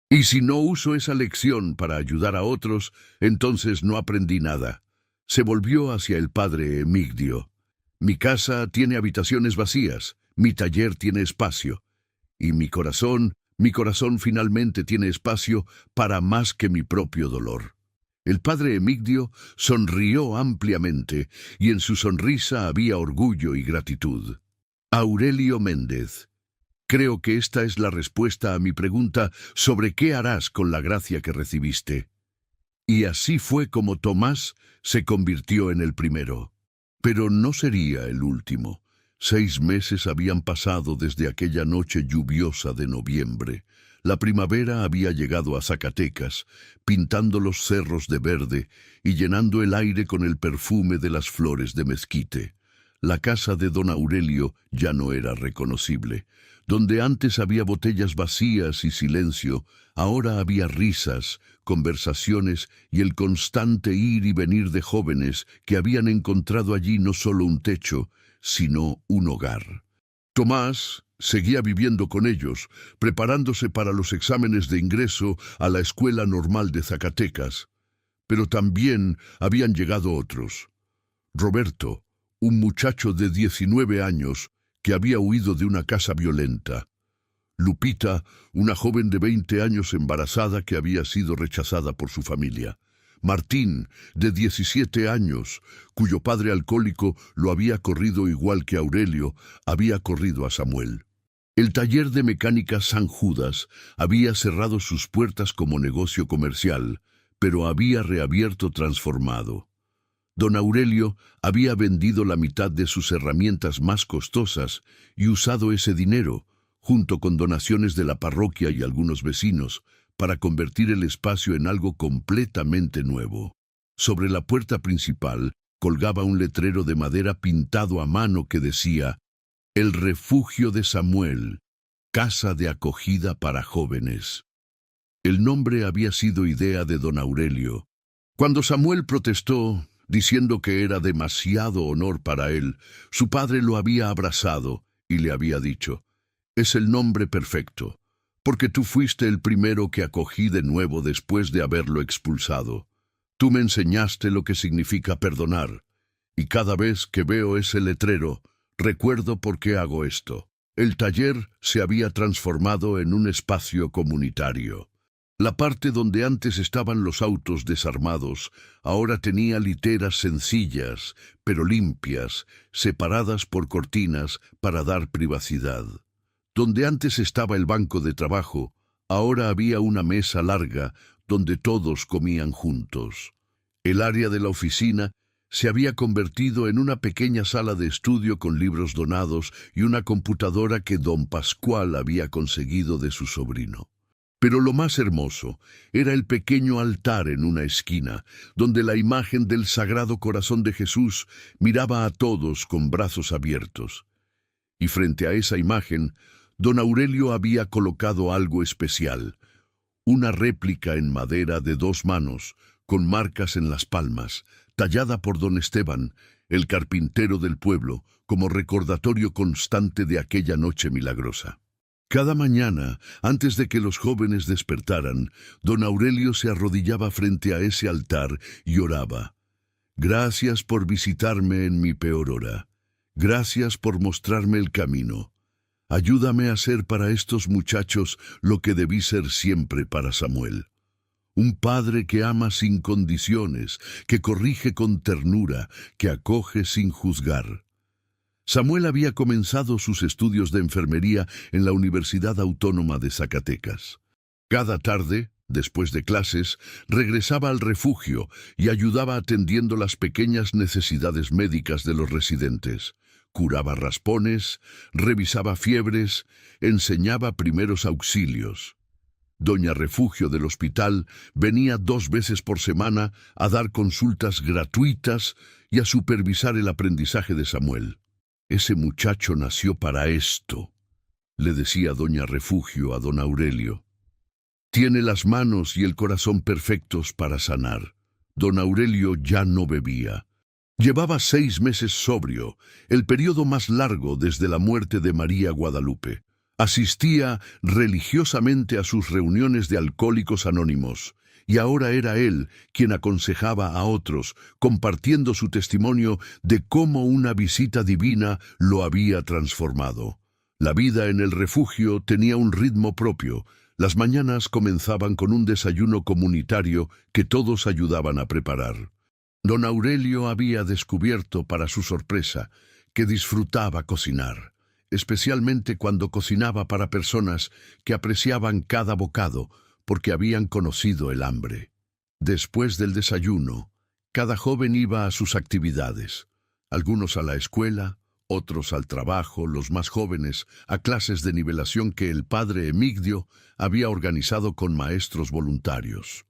Y si no uso esa lección para ayudar a otros, entonces no aprendí nada». Se volvió hacia el padre Emigdio. «Mi casa tiene habitaciones vacías, mi taller tiene espacio, y mi corazón finalmente tiene espacio para más que mi propio dolor». El padre Emigdio sonrió ampliamente, y en su sonrisa había orgullo y gratitud. «Aurelio Méndez, creo que esta es la respuesta a mi pregunta sobre qué harás con la gracia que recibiste». Y así fue como Tomás se convirtió en el primero. Pero no sería el último. 6 meses habían pasado desde aquella noche lluviosa de noviembre. La primavera había llegado a Zacatecas, pintando los cerros de verde y llenando el aire con el perfume de las flores de mezquite. La casa de don Aurelio ya no era reconocible. Donde antes había botellas vacías y silencio, ahora había risas, conversaciones y el constante ir y venir de jóvenes que habían encontrado allí no solo un techo, sino un hogar. Tomás seguía viviendo con ellos, preparándose para los exámenes de ingreso a la Escuela Normal de Zacatecas. Pero también habían llegado otros. Roberto, un muchacho de 19 años que había huido de una casa violenta. Lupita, una joven de 20 años embarazada que había sido rechazada por su familia. Martín, de 17 años, cuyo padre alcohólico lo había corrido igual que Aurelio había corrido a Samuel. El taller de mecánica San Judas había cerrado sus puertas como negocio comercial, pero había reabierto transformado. Don Aurelio había vendido la mitad de sus herramientas más costosas y usado ese dinero, junto con donaciones de la parroquia y algunos vecinos, para convertir el espacio en algo completamente nuevo. Sobre la puerta principal colgaba un letrero de madera pintado a mano que decía: El refugio de Samuel, casa de acogida para jóvenes. El nombre había sido idea de don Aurelio. Cuando Samuel protestó, diciendo que era demasiado honor para él, su padre lo había abrazado y le había dicho: Es el nombre perfecto, porque tú fuiste el primero que acogí de nuevo después de haberlo expulsado. Tú me enseñaste lo que significa perdonar, y cada vez que veo ese letrero, recuerdo por qué hago esto. El taller se había transformado en un espacio comunitario. La parte donde antes estaban los autos desarmados ahora tenía literas sencillas, pero limpias, separadas por cortinas para dar privacidad. Donde antes estaba el banco de trabajo, ahora había una mesa larga donde todos comían juntos. El área de la oficina se había convertido en una pequeña sala de estudio con libros donados y una computadora que don Pascual había conseguido de su sobrino. Pero lo más hermoso era el pequeño altar en una esquina, donde la imagen del Sagrado Corazón de Jesús miraba a todos con brazos abiertos. Y frente a esa imagen, don Aurelio había colocado algo especial: una réplica en madera de 2 manos, con marcas en las palmas, tallada por don Esteban, el carpintero del pueblo, como recordatorio constante de aquella noche milagrosa. Cada mañana, antes de que los jóvenes despertaran, don Aurelio se arrodillaba frente a ese altar y oraba: Gracias por visitarme en mi peor hora. Gracias por mostrarme el camino. Ayúdame a ser para estos muchachos lo que debí ser siempre para Samuel. Un padre que ama sin condiciones, que corrige con ternura, que acoge sin juzgar. Samuel había comenzado sus estudios de enfermería en la Universidad Autónoma de Zacatecas. Cada tarde, después de clases, regresaba al refugio y ayudaba atendiendo las pequeñas necesidades médicas de los residentes. Curaba raspones, revisaba fiebres, enseñaba primeros auxilios. Doña Refugio del hospital venía 2 veces por semana a dar consultas gratuitas y a supervisar el aprendizaje de Samuel. Ese muchacho nació para esto, le decía doña Refugio a don Aurelio. Tiene las manos y el corazón perfectos para sanar. Don Aurelio ya no bebía. Llevaba 6 meses sobrio, el periodo más largo desde la muerte de María Guadalupe. Asistía religiosamente a sus reuniones de alcohólicos anónimos, y ahora era él quien aconsejaba a otros, compartiendo su testimonio de cómo una visita divina lo había transformado. La vida en el refugio tenía un ritmo propio. Las mañanas comenzaban con un desayuno comunitario que todos ayudaban a preparar. Don Aurelio había descubierto, para su sorpresa, que disfrutaba cocinar, especialmente cuando cocinaba para personas que apreciaban cada bocado, porque habían conocido el hambre. Después del desayuno, cada joven iba a sus actividades, algunos a la escuela, otros al trabajo, los más jóvenes a clases de nivelación que el padre Emigdio había organizado con maestros voluntarios.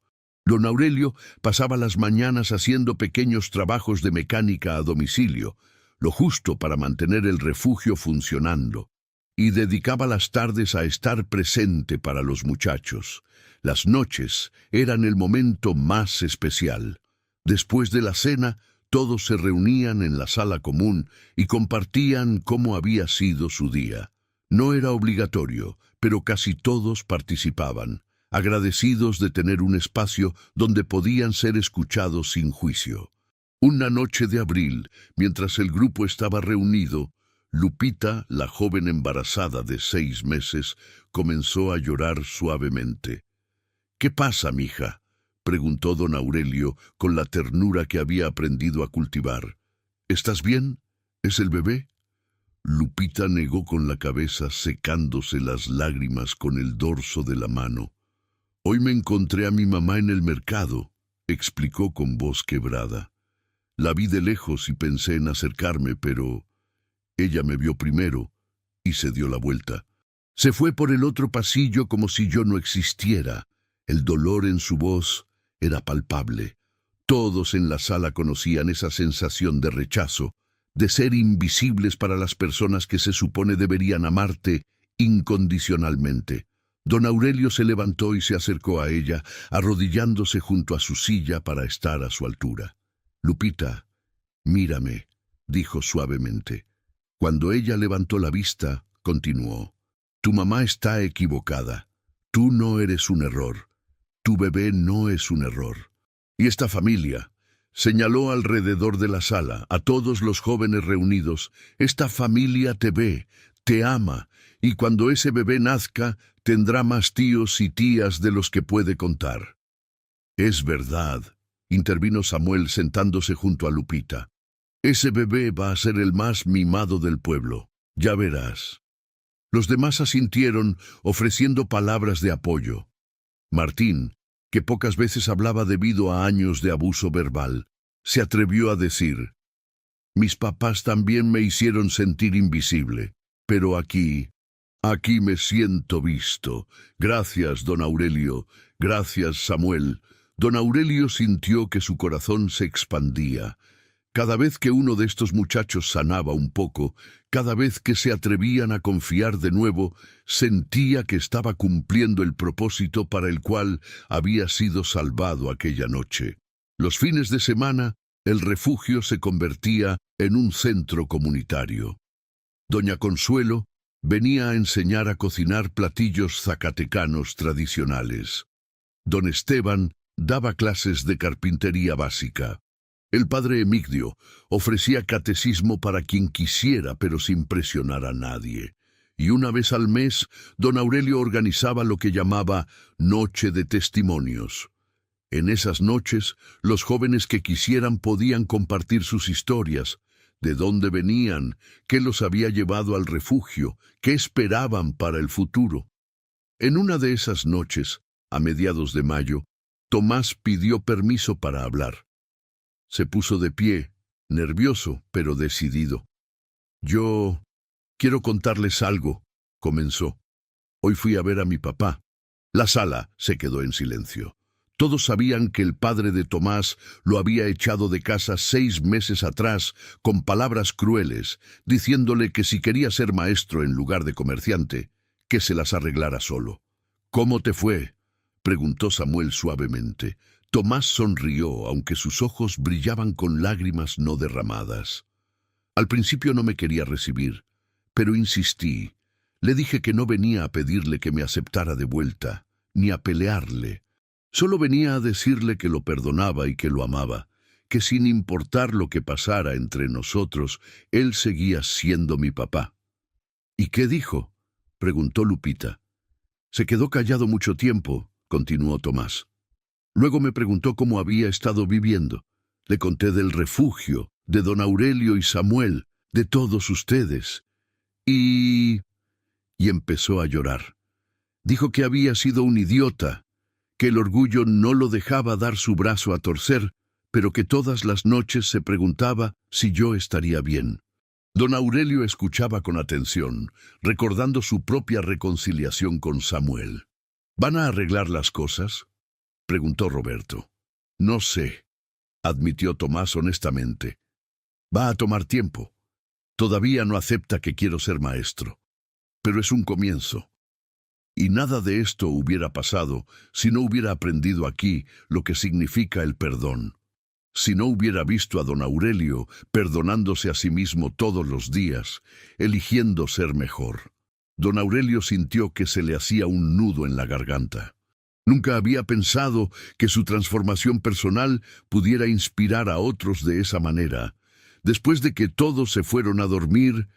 Don Aurelio pasaba las mañanas haciendo pequeños trabajos de mecánica a domicilio, lo justo para mantener el refugio funcionando, y dedicaba las tardes a estar presente para los muchachos. Las noches eran el momento más especial. Después de la cena, todos se reunían en la sala común y compartían cómo había sido su día. No era obligatorio, pero casi todos participaban, agradecidos de tener un espacio donde podían ser escuchados sin juicio. Una noche de abril, mientras el grupo estaba reunido, Lupita, la joven embarazada de 6 meses, comenzó a llorar suavemente. «¿Qué pasa, mija?», preguntó don Aurelio con la ternura que había aprendido a cultivar. «¿Estás bien? ¿Es el bebé?». Lupita negó con la cabeza, secándose las lágrimas con el dorso de la mano. Hoy me encontré a mi mamá en el mercado, explicó con voz quebrada. La vi de lejos y pensé en acercarme, pero ella me vio primero y se dio la vuelta. Se fue por el otro pasillo como si yo no existiera. El dolor en su voz era palpable. Todos en la sala conocían esa sensación de rechazo, de ser invisibles para las personas que se supone deberían amarte incondicionalmente. Don Aurelio se levantó y se acercó a ella, arrodillándose junto a su silla para estar a su altura. «Lupita, mírame», dijo suavemente. Cuando ella levantó la vista, continuó. «Tu mamá está equivocada. Tú no eres un error. Tu bebé no es un error. Y esta familia», señaló alrededor de la sala, a todos los jóvenes reunidos, «esta familia te ve, te ama, y cuando ese bebé nazca, tendrá más tíos y tías de los que puede contar». «Es verdad», intervino Samuel sentándose junto a Lupita. «Ese bebé va a ser el más mimado del pueblo. Ya verás». Los demás asintieron, ofreciendo palabras de apoyo. Martín, que pocas veces hablaba debido a años de abuso verbal, se atrevió a decir: «Mis papás también me hicieron sentir invisible, pero aquí me siento visto. Gracias, don Aurelio. Gracias, Samuel». Don Aurelio sintió que su corazón se expandía. Cada vez que uno de estos muchachos sanaba un poco, cada vez que se atrevían a confiar de nuevo, sentía que estaba cumpliendo el propósito para el cual había sido salvado aquella noche. Los fines de semana, el refugio se convertía en un centro comunitario. Doña Consuelo venía a enseñar a cocinar platillos zacatecanos tradicionales. Don Esteban daba clases de carpintería básica. El padre Emigdio ofrecía catecismo para quien quisiera, pero sin presionar a nadie. Y una vez al mes, don Aurelio organizaba lo que llamaba Noche de Testimonios. En esas noches, los jóvenes que quisieran podían compartir sus historias, de dónde venían, qué los había llevado al refugio, qué esperaban para el futuro. En una de esas noches, a mediados de mayo, Tomás pidió permiso para hablar. Se puso de pie, nervioso, pero decidido. «Yo quiero contarles algo», comenzó. «Hoy fui a ver a mi papá». La sala se quedó en silencio. Todos sabían que el padre de Tomás lo había echado de casa 6 meses atrás con palabras crueles, diciéndole que si quería ser maestro en lugar de comerciante, que se las arreglara solo. «¿Cómo te fue?», preguntó Samuel suavemente. Tomás sonrió, aunque sus ojos brillaban con lágrimas no derramadas. «Al principio no me quería recibir, pero insistí. Le dije que no venía a pedirle que me aceptara de vuelta, ni a pelearle. Solo venía a decirle que lo perdonaba y que lo amaba, que sin importar lo que pasara entre nosotros, él seguía siendo mi papá». «¿Y qué dijo?», preguntó Lupita. «Se quedó callado mucho tiempo», continuó Tomás. «Luego me preguntó cómo había estado viviendo. Le conté del refugio, de don Aurelio y Samuel, de todos ustedes. Y empezó a llorar. Dijo que había sido un idiota, que el orgullo no lo dejaba dar su brazo a torcer, pero que todas las noches se preguntaba si yo estaría bien». Don Aurelio escuchaba con atención, recordando su propia reconciliación con Samuel. «¿Van a arreglar las cosas?», preguntó Roberto. «No sé», admitió Tomás honestamente. «Va a tomar tiempo. Todavía no acepta que quiero ser maestro. Pero es un comienzo. Y nada de esto hubiera pasado si no hubiera aprendido aquí lo que significa el perdón. Si no hubiera visto a don Aurelio perdonándose a sí mismo todos los días, eligiendo ser mejor». Don Aurelio sintió que se le hacía un nudo en la garganta. Nunca había pensado que su transformación personal pudiera inspirar a otros de esa manera. Después de que todos se fueron a dormir,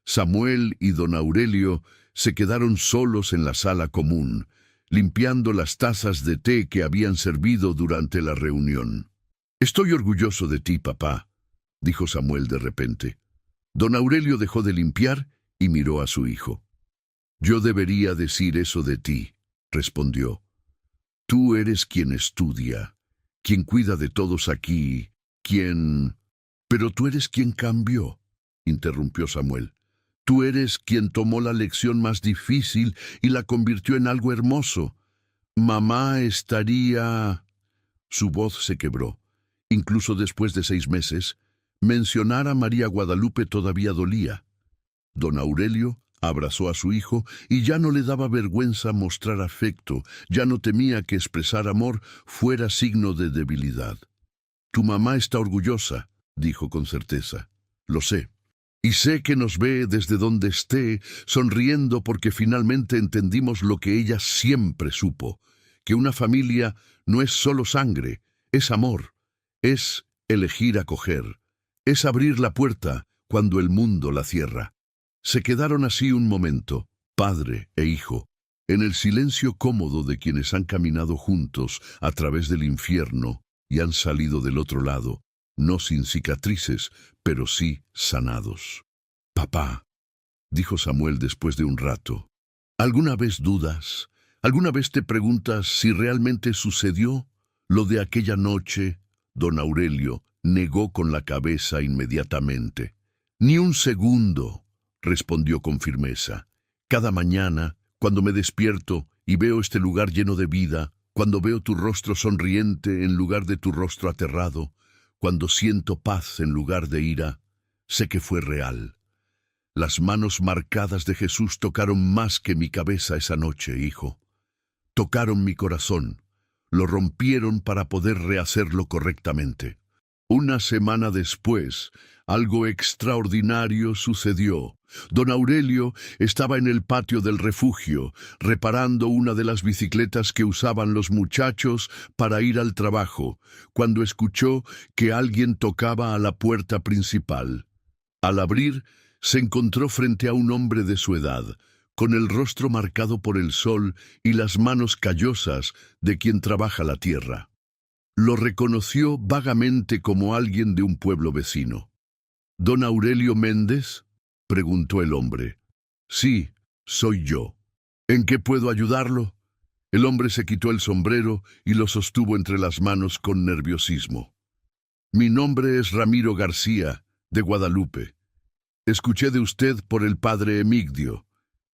Samuel y don Aurelio se quedaron solos en la sala común, limpiando las tazas de té que habían servido durante la reunión. «Estoy orgulloso de ti, papá», dijo Samuel de repente. Don Aurelio dejó de limpiar y miró a su hijo. «Yo debería decir eso de ti», respondió. «Tú eres quien estudia, quien cuida de todos aquí, quien...» «Pero tú eres quien cambió», interrumpió Samuel. «Tú eres quien tomó la lección más difícil y la convirtió en algo hermoso. Mamá estaría...» Su voz se quebró. Incluso después de 6 meses, mencionar a María Guadalupe todavía dolía. Don Aurelio abrazó a su hijo y ya no le daba vergüenza mostrar afecto, ya no temía que expresar amor fuera signo de debilidad. «Tu mamá está orgullosa», dijo con certeza. «Lo sé. Y sé que nos ve desde donde esté, sonriendo porque finalmente entendimos lo que ella siempre supo, que una familia no es solo sangre, es amor, es elegir acoger, es abrir la puerta cuando el mundo la cierra». Se quedaron así un momento, padre e hijo, en el silencio cómodo de quienes han caminado juntos a través del infierno y han salido del otro lado, no sin cicatrices, pero sí sanados. «Papá», dijo Samuel después de un rato, «¿alguna vez dudas? ¿Alguna vez te preguntas si realmente sucedió lo de aquella noche?» Don Aurelio negó con la cabeza inmediatamente. «Ni un segundo», respondió con firmeza. «Cada mañana, cuando me despierto y veo este lugar lleno de vida, cuando veo tu rostro sonriente en lugar de tu rostro aterrado, cuando siento paz en lugar de ira, sé que fue real. Las manos marcadas de Jesús tocaron más que mi cabeza esa noche, hijo. Tocaron mi corazón, lo rompieron para poder rehacerlo correctamente». Una semana después, algo extraordinario sucedió. Don Aurelio estaba en el patio del refugio, reparando una de las bicicletas que usaban los muchachos para ir al trabajo, cuando escuchó que alguien tocaba a la puerta principal. Al abrir, se encontró frente a un hombre de su edad, con el rostro marcado por el sol y las manos callosas de quien trabaja la tierra. Lo reconoció vagamente como alguien de un pueblo vecino. «¿Don Aurelio Méndez?», preguntó el hombre. «Sí, soy yo. ¿En qué puedo ayudarlo?». El hombre se quitó el sombrero y lo sostuvo entre las manos con nerviosismo. «Mi nombre es Ramiro García, de Guadalupe. Escuché de usted por el padre Emigdio.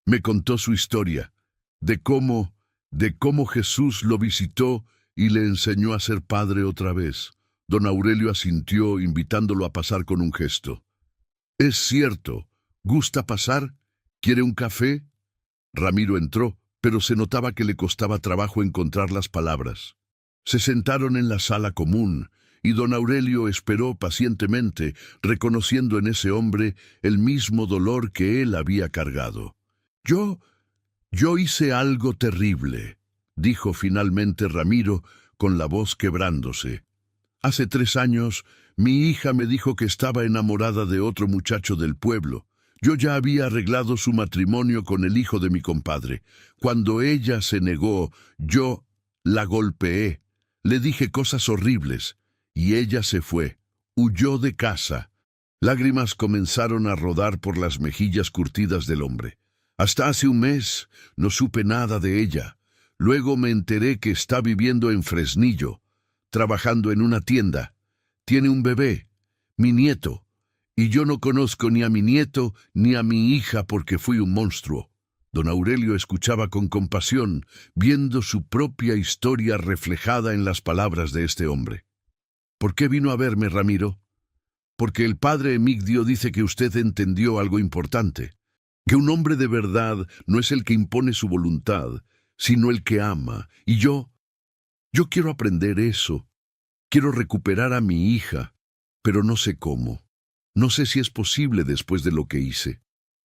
Me contó su historia, de cómo Jesús lo visitó y le enseñó a ser padre otra vez». Don Aurelio asintió, invitándolo a pasar con un gesto. «Es cierto. ¿Gusta pasar? ¿Quiere un café?». Ramiro entró, pero se notaba que le costaba trabajo encontrar las palabras. Se sentaron en la sala común, y don Aurelio esperó pacientemente, reconociendo en ese hombre el mismo dolor que él había cargado. Yo hice algo terrible», dijo finalmente Ramiro, con la voz quebrándose. «Hace 3 años, mi hija me dijo que estaba enamorada de otro muchacho del pueblo. Yo ya había arreglado su matrimonio con el hijo de mi compadre. Cuando ella se negó, yo la golpeé, le dije cosas horribles, y ella se fue, huyó de casa». Lágrimas comenzaron a rodar por las mejillas curtidas del hombre. «Hasta hace un mes no supe nada de ella. Luego me enteré que está viviendo en Fresnillo, trabajando en una tienda. Tiene un bebé, mi nieto, y yo no conozco ni a mi nieto ni a mi hija porque fui un monstruo». Don Aurelio escuchaba con compasión, viendo su propia historia reflejada en las palabras de este hombre. «¿Por qué vino a verme, Ramiro?». «Porque el padre Emigdio dice que usted entendió algo importante, que un hombre de verdad no es el que impone su voluntad, sino el que ama, y yo quiero aprender eso. Quiero recuperar a mi hija, pero no sé cómo. No sé si es posible después de lo que hice».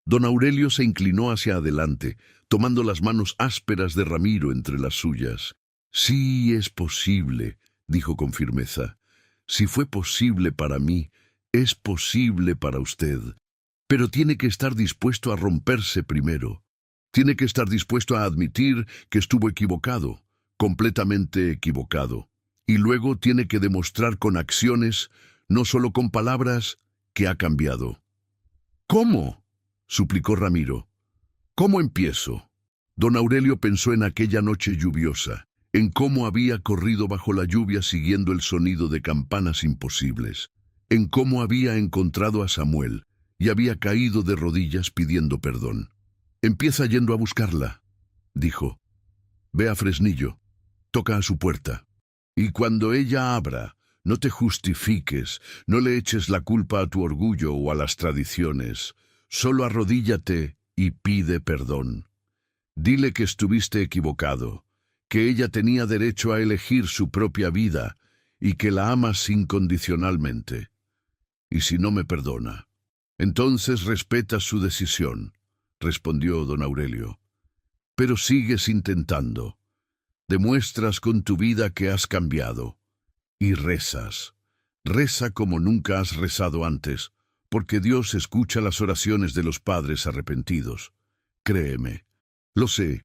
Don Aurelio se inclinó hacia adelante, tomando las manos ásperas de Ramiro entre las suyas. «Sí, es posible», dijo con firmeza. «Si fue posible para mí, es posible para usted. Pero tiene que estar dispuesto a romperse primero. Tiene que estar dispuesto a admitir que estuvo equivocado, completamente equivocado. Y luego tiene que demostrar con acciones, no solo con palabras, que ha cambiado». ¿Cómo?, suplicó Ramiro. ¿Cómo empiezo? Don Aurelio pensó en aquella noche lluviosa, en cómo había corrido bajo la lluvia siguiendo el sonido de campanas imposibles, en cómo había encontrado a Samuel y había caído de rodillas pidiendo perdón. «Empieza yendo a buscarla», dijo. «Ve a Fresnillo, toca a su puerta. Y cuando ella abra, no te justifiques, no le eches la culpa a tu orgullo o a las tradiciones. Solo arrodíllate y pide perdón. Dile que estuviste equivocado, que ella tenía derecho a elegir su propia vida y que la amas incondicionalmente. Y si no me perdona, entonces respeta su decisión», respondió don Aurelio. «Pero sigues intentando. Demuestras con tu vida que has cambiado. Y rezas. Reza como nunca has rezado antes, porque Dios escucha las oraciones de los padres arrepentidos. Créeme». «Lo sé».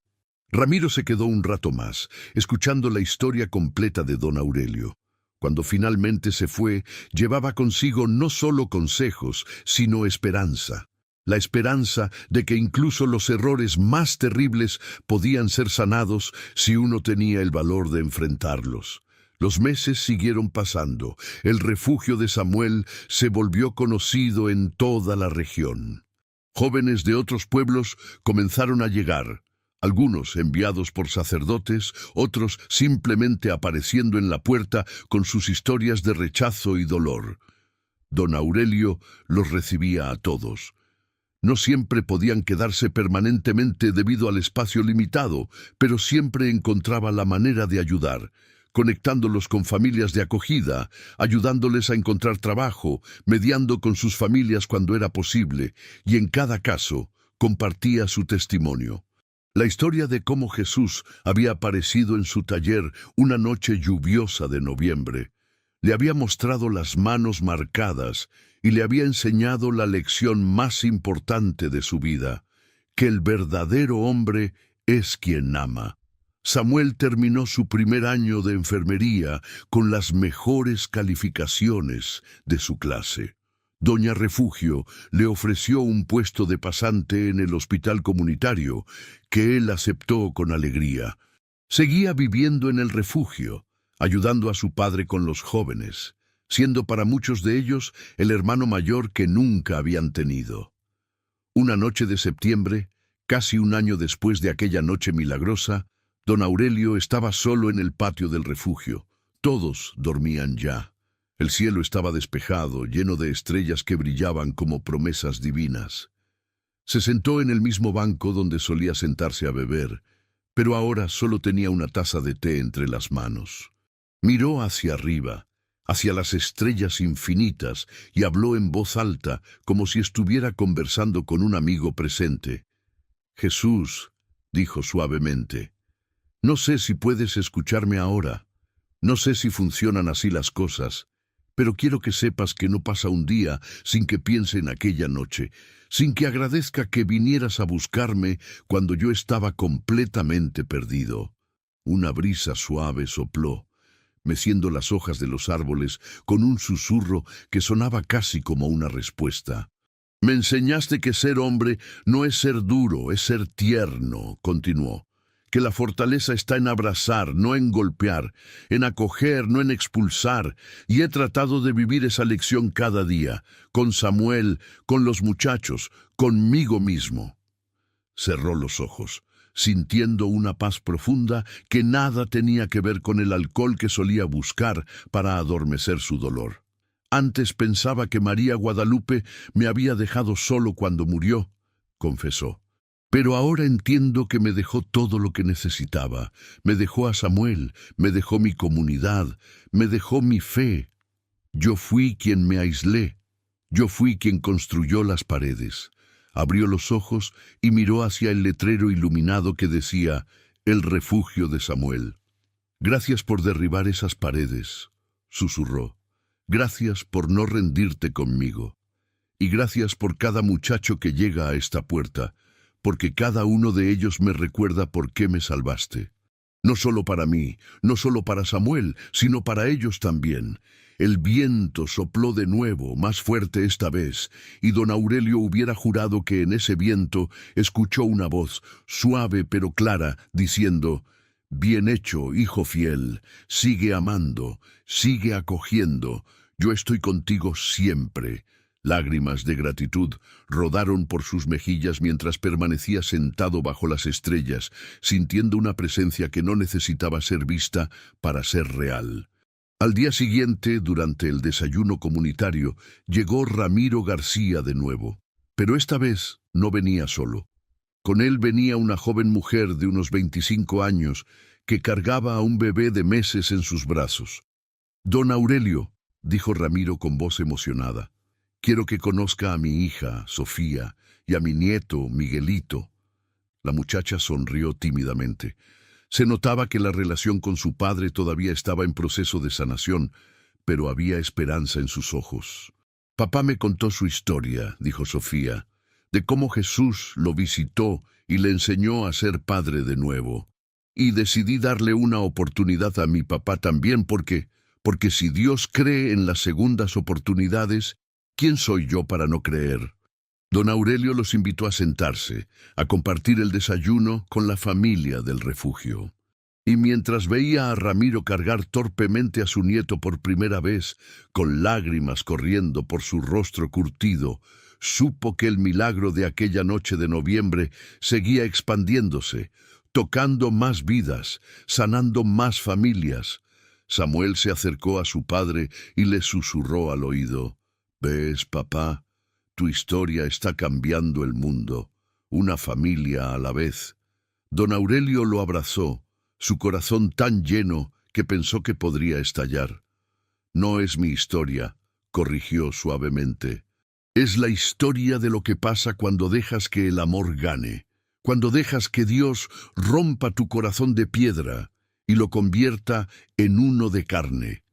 Ramiro se quedó un rato más, escuchando la historia completa de don Aurelio. Cuando finalmente se fue, llevaba consigo no solo consejos, sino esperanza. La esperanza de que incluso los errores más terribles podían ser sanados si uno tenía el valor de enfrentarlos. Los meses siguieron pasando. El refugio de Samuel se volvió conocido en toda la región. Jóvenes de otros pueblos comenzaron a llegar. Algunos enviados por sacerdotes, otros simplemente apareciendo en la puerta con sus historias de rechazo y dolor. Don Aurelio los recibía a todos. No siempre podían quedarse permanentemente debido al espacio limitado, pero siempre encontraba la manera de ayudar, conectándolos con familias de acogida, ayudándoles a encontrar trabajo, mediando con sus familias cuando era posible, y en cada caso compartía su testimonio. La historia de cómo Jesús había aparecido en su taller una noche lluviosa de noviembre. Le había mostrado las manos marcadas y le había enseñado la lección más importante de su vida, que el verdadero hombre es quien ama. Samuel terminó su primer año de enfermería con las mejores calificaciones de su clase. Doña Refugio le ofreció un puesto de pasante en el hospital comunitario, que él aceptó con alegría. Seguía viviendo en el refugio, ayudando a su padre con los jóvenes, siendo para muchos de ellos el hermano mayor que nunca habían tenido. Una noche de septiembre, casi un año después de aquella noche milagrosa, don Aurelio estaba solo en el patio del refugio. Todos dormían ya. El cielo estaba despejado, lleno de estrellas que brillaban como promesas divinas. Se sentó en el mismo banco donde solía sentarse a beber, pero ahora solo tenía una taza de té entre las manos. Miró hacia arriba, hacia las estrellas infinitas, y habló en voz alta, como si estuviera conversando con un amigo presente. «Jesús», dijo suavemente, «no sé si puedes escucharme ahora. No sé si funcionan así las cosas, pero quiero que sepas que no pasa un día sin que piense en aquella noche, sin que agradezca que vinieras a buscarme cuando yo estaba completamente perdido». Una brisa suave sopló, meciendo las hojas de los árboles con un susurro que sonaba casi como una respuesta. «Me enseñaste que ser hombre no es ser duro, es ser tierno», continuó. «Que la fortaleza está en abrazar, no en golpear, en acoger, no en expulsar, y he tratado de vivir esa lección cada día, con Samuel, con los muchachos, conmigo mismo». Cerró los ojos, sintiendo una paz profunda que nada tenía que ver con el alcohol que solía buscar para adormecer su dolor. «Antes pensaba que María Guadalupe me había dejado solo cuando murió», confesó. «Pero ahora entiendo que me dejó todo lo que necesitaba. Me dejó a Samuel, me dejó mi comunidad, me dejó mi fe. Yo fui quien me aislé. Yo fui quien construyó las paredes». Abrió los ojos y miró hacia el letrero iluminado que decía «El refugio de Samuel». «Gracias por derribar esas paredes», susurró. «Gracias por no rendirte conmigo. Y gracias por cada muchacho que llega a esta puerta, porque cada uno de ellos me recuerda por qué me salvaste. No solo para mí, no solo para Samuel, sino para ellos también. El viento sopló de nuevo, más fuerte esta vez, y don Aurelio hubiera jurado que en ese viento escuchó una voz, suave pero clara, diciendo: «Bien hecho, hijo fiel, sigue amando, sigue acogiendo, yo estoy contigo siempre». Lágrimas de gratitud rodaron por sus mejillas mientras permanecía sentado bajo las estrellas, sintiendo una presencia que no necesitaba ser vista para ser real. Al día siguiente, durante el desayuno comunitario, llegó Ramiro García de nuevo. Pero esta vez no venía solo. Con él venía una joven mujer de unos 25 años que cargaba a un bebé de meses en sus brazos. «Don Aurelio», dijo Ramiro con voz emocionada, «quiero que conozca a mi hija, Sofía, y a mi nieto, Miguelito». La muchacha sonrió tímidamente. Se notaba que la relación con su padre todavía estaba en proceso de sanación, pero había esperanza en sus ojos. «Papá me contó su historia», dijo Sofía, «de cómo Jesús lo visitó y le enseñó a ser padre de nuevo. Y decidí darle una oportunidad a mi papá también porque si Dios cree en las segundas oportunidades, ¿quién soy yo para no creer?». Don Aurelio los invitó a sentarse, a compartir el desayuno con la familia del refugio. Y mientras veía a Ramiro cargar torpemente a su nieto por primera vez, con lágrimas corriendo por su rostro curtido, supo que el milagro de aquella noche de noviembre seguía expandiéndose, tocando más vidas, sanando más familias. Samuel se acercó a su padre y le susurró al oído: «¿Ves, papá? Tu historia está cambiando el mundo, una familia a la vez». Don Aurelio lo abrazó, su corazón tan lleno que pensó que podría estallar. «No es mi historia», corrigió suavemente. «Es la historia de lo que pasa cuando dejas que el amor gane, cuando dejas que Dios rompa tu corazón de piedra y lo convierta en uno de carne».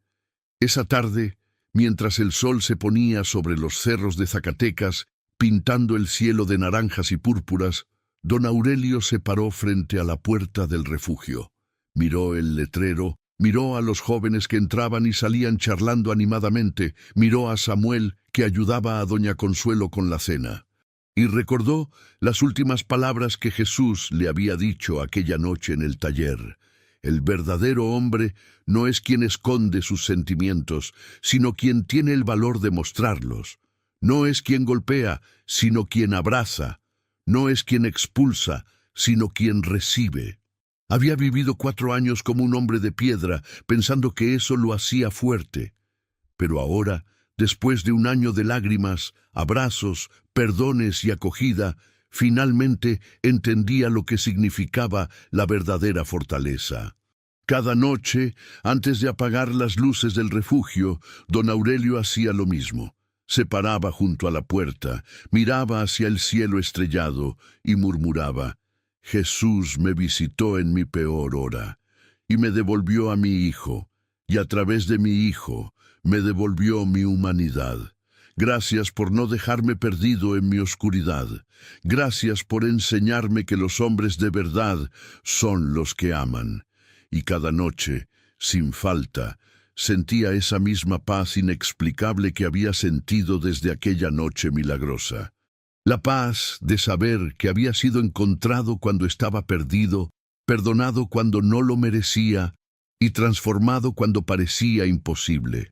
Esa tarde, mientras el sol se ponía sobre los cerros de Zacatecas, pintando el cielo de naranjas y púrpuras, don Aurelio se paró frente a la puerta del refugio. Miró el letrero, miró a los jóvenes que entraban y salían charlando animadamente, miró a Samuel, que ayudaba a doña Consuelo con la cena. Y recordó las últimas palabras que Jesús le había dicho aquella noche en el taller. El verdadero hombre no es quien esconde sus sentimientos, sino quien tiene el valor de mostrarlos. No es quien golpea, sino quien abraza. No es quien expulsa, sino quien recibe. Había vivido 4 años como un hombre de piedra, pensando que eso lo hacía fuerte. Pero ahora, después de un año de lágrimas, abrazos, perdones y acogida, finalmente entendía lo que significaba la verdadera fortaleza. Cada noche, antes de apagar las luces del refugio, don Aurelio hacía lo mismo. Se paraba junto a la puerta, miraba hacia el cielo estrellado y murmuraba: «Jesús me visitó en mi peor hora, y me devolvió a mi hijo, y a través de mi hijo me devolvió mi humanidad. Gracias por no dejarme perdido en mi oscuridad. Gracias por enseñarme que los hombres de verdad son los que aman». Y cada noche, sin falta, sentía esa misma paz inexplicable que había sentido desde aquella noche milagrosa. La paz de saber que había sido encontrado cuando estaba perdido, perdonado cuando no lo merecía y transformado cuando parecía imposible.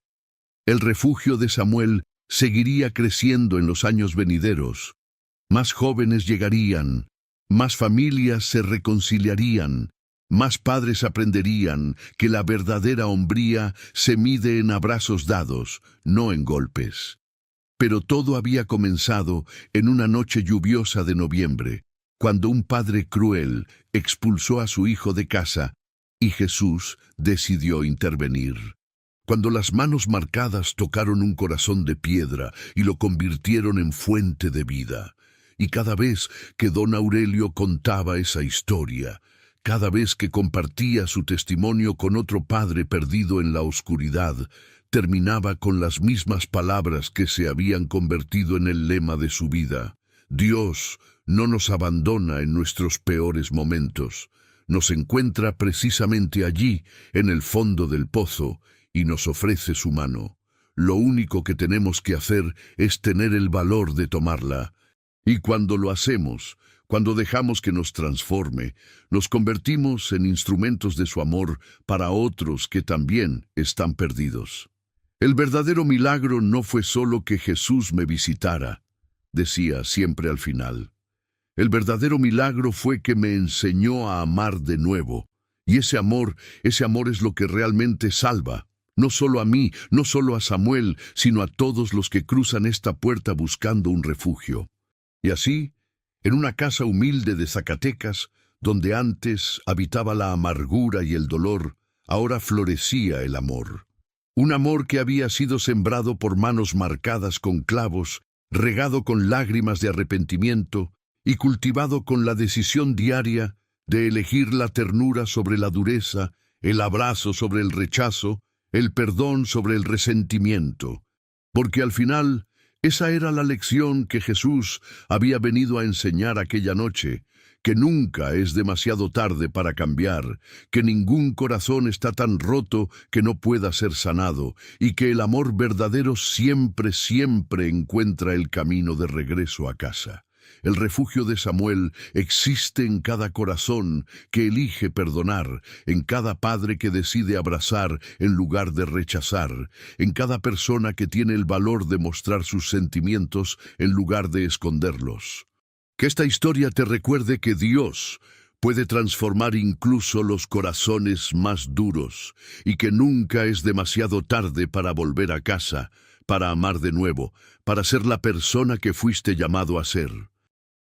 El refugio de Samuel seguiría creciendo en los años venideros. Más jóvenes llegarían, más familias se reconciliarían, más padres aprenderían que la verdadera hombría se mide en abrazos dados, no en golpes. Pero todo había comenzado en una noche lluviosa de noviembre, cuando un padre cruel expulsó a su hijo de casa y Jesús decidió intervenir. Cuando las manos marcadas tocaron un corazón de piedra y lo convirtieron en fuente de vida. Y cada vez que don Aurelio contaba esa historia, cada vez que compartía su testimonio con otro padre perdido en la oscuridad, terminaba con las mismas palabras que se habían convertido en el lema de su vida. Dios no nos abandona en nuestros peores momentos. Nos encuentra precisamente allí, en el fondo del pozo, y nos ofrece su mano. Lo único que tenemos que hacer es tener el valor de tomarla. Y cuando lo hacemos, cuando dejamos que nos transforme, nos convertimos en instrumentos de su amor para otros que también están perdidos. El verdadero milagro no fue solo que Jesús me visitara, decía siempre al final. El verdadero milagro fue que me enseñó a amar de nuevo. Y ese amor es lo que realmente salva. No solo a mí, no solo a Samuel, sino a todos los que cruzan esta puerta buscando un refugio. Y así, en una casa humilde de Zacatecas, donde antes habitaba la amargura y el dolor, ahora florecía el amor. Un amor que había sido sembrado por manos marcadas con clavos, regado con lágrimas de arrepentimiento y cultivado con la decisión diaria de elegir la ternura sobre la dureza, el abrazo sobre el rechazo, el perdón sobre el resentimiento. Porque al final, esa era la lección que Jesús había venido a enseñar aquella noche, que nunca es demasiado tarde para cambiar, que ningún corazón está tan roto que no pueda ser sanado, y que el amor verdadero siempre, siempre encuentra el camino de regreso a casa. El refugio de Samuel existe en cada corazón que elige perdonar, en cada padre que decide abrazar en lugar de rechazar, en cada persona que tiene el valor de mostrar sus sentimientos en lugar de esconderlos. Que esta historia te recuerde que Dios puede transformar incluso los corazones más duros y que nunca es demasiado tarde para volver a casa, para amar de nuevo, para ser la persona que fuiste llamado a ser.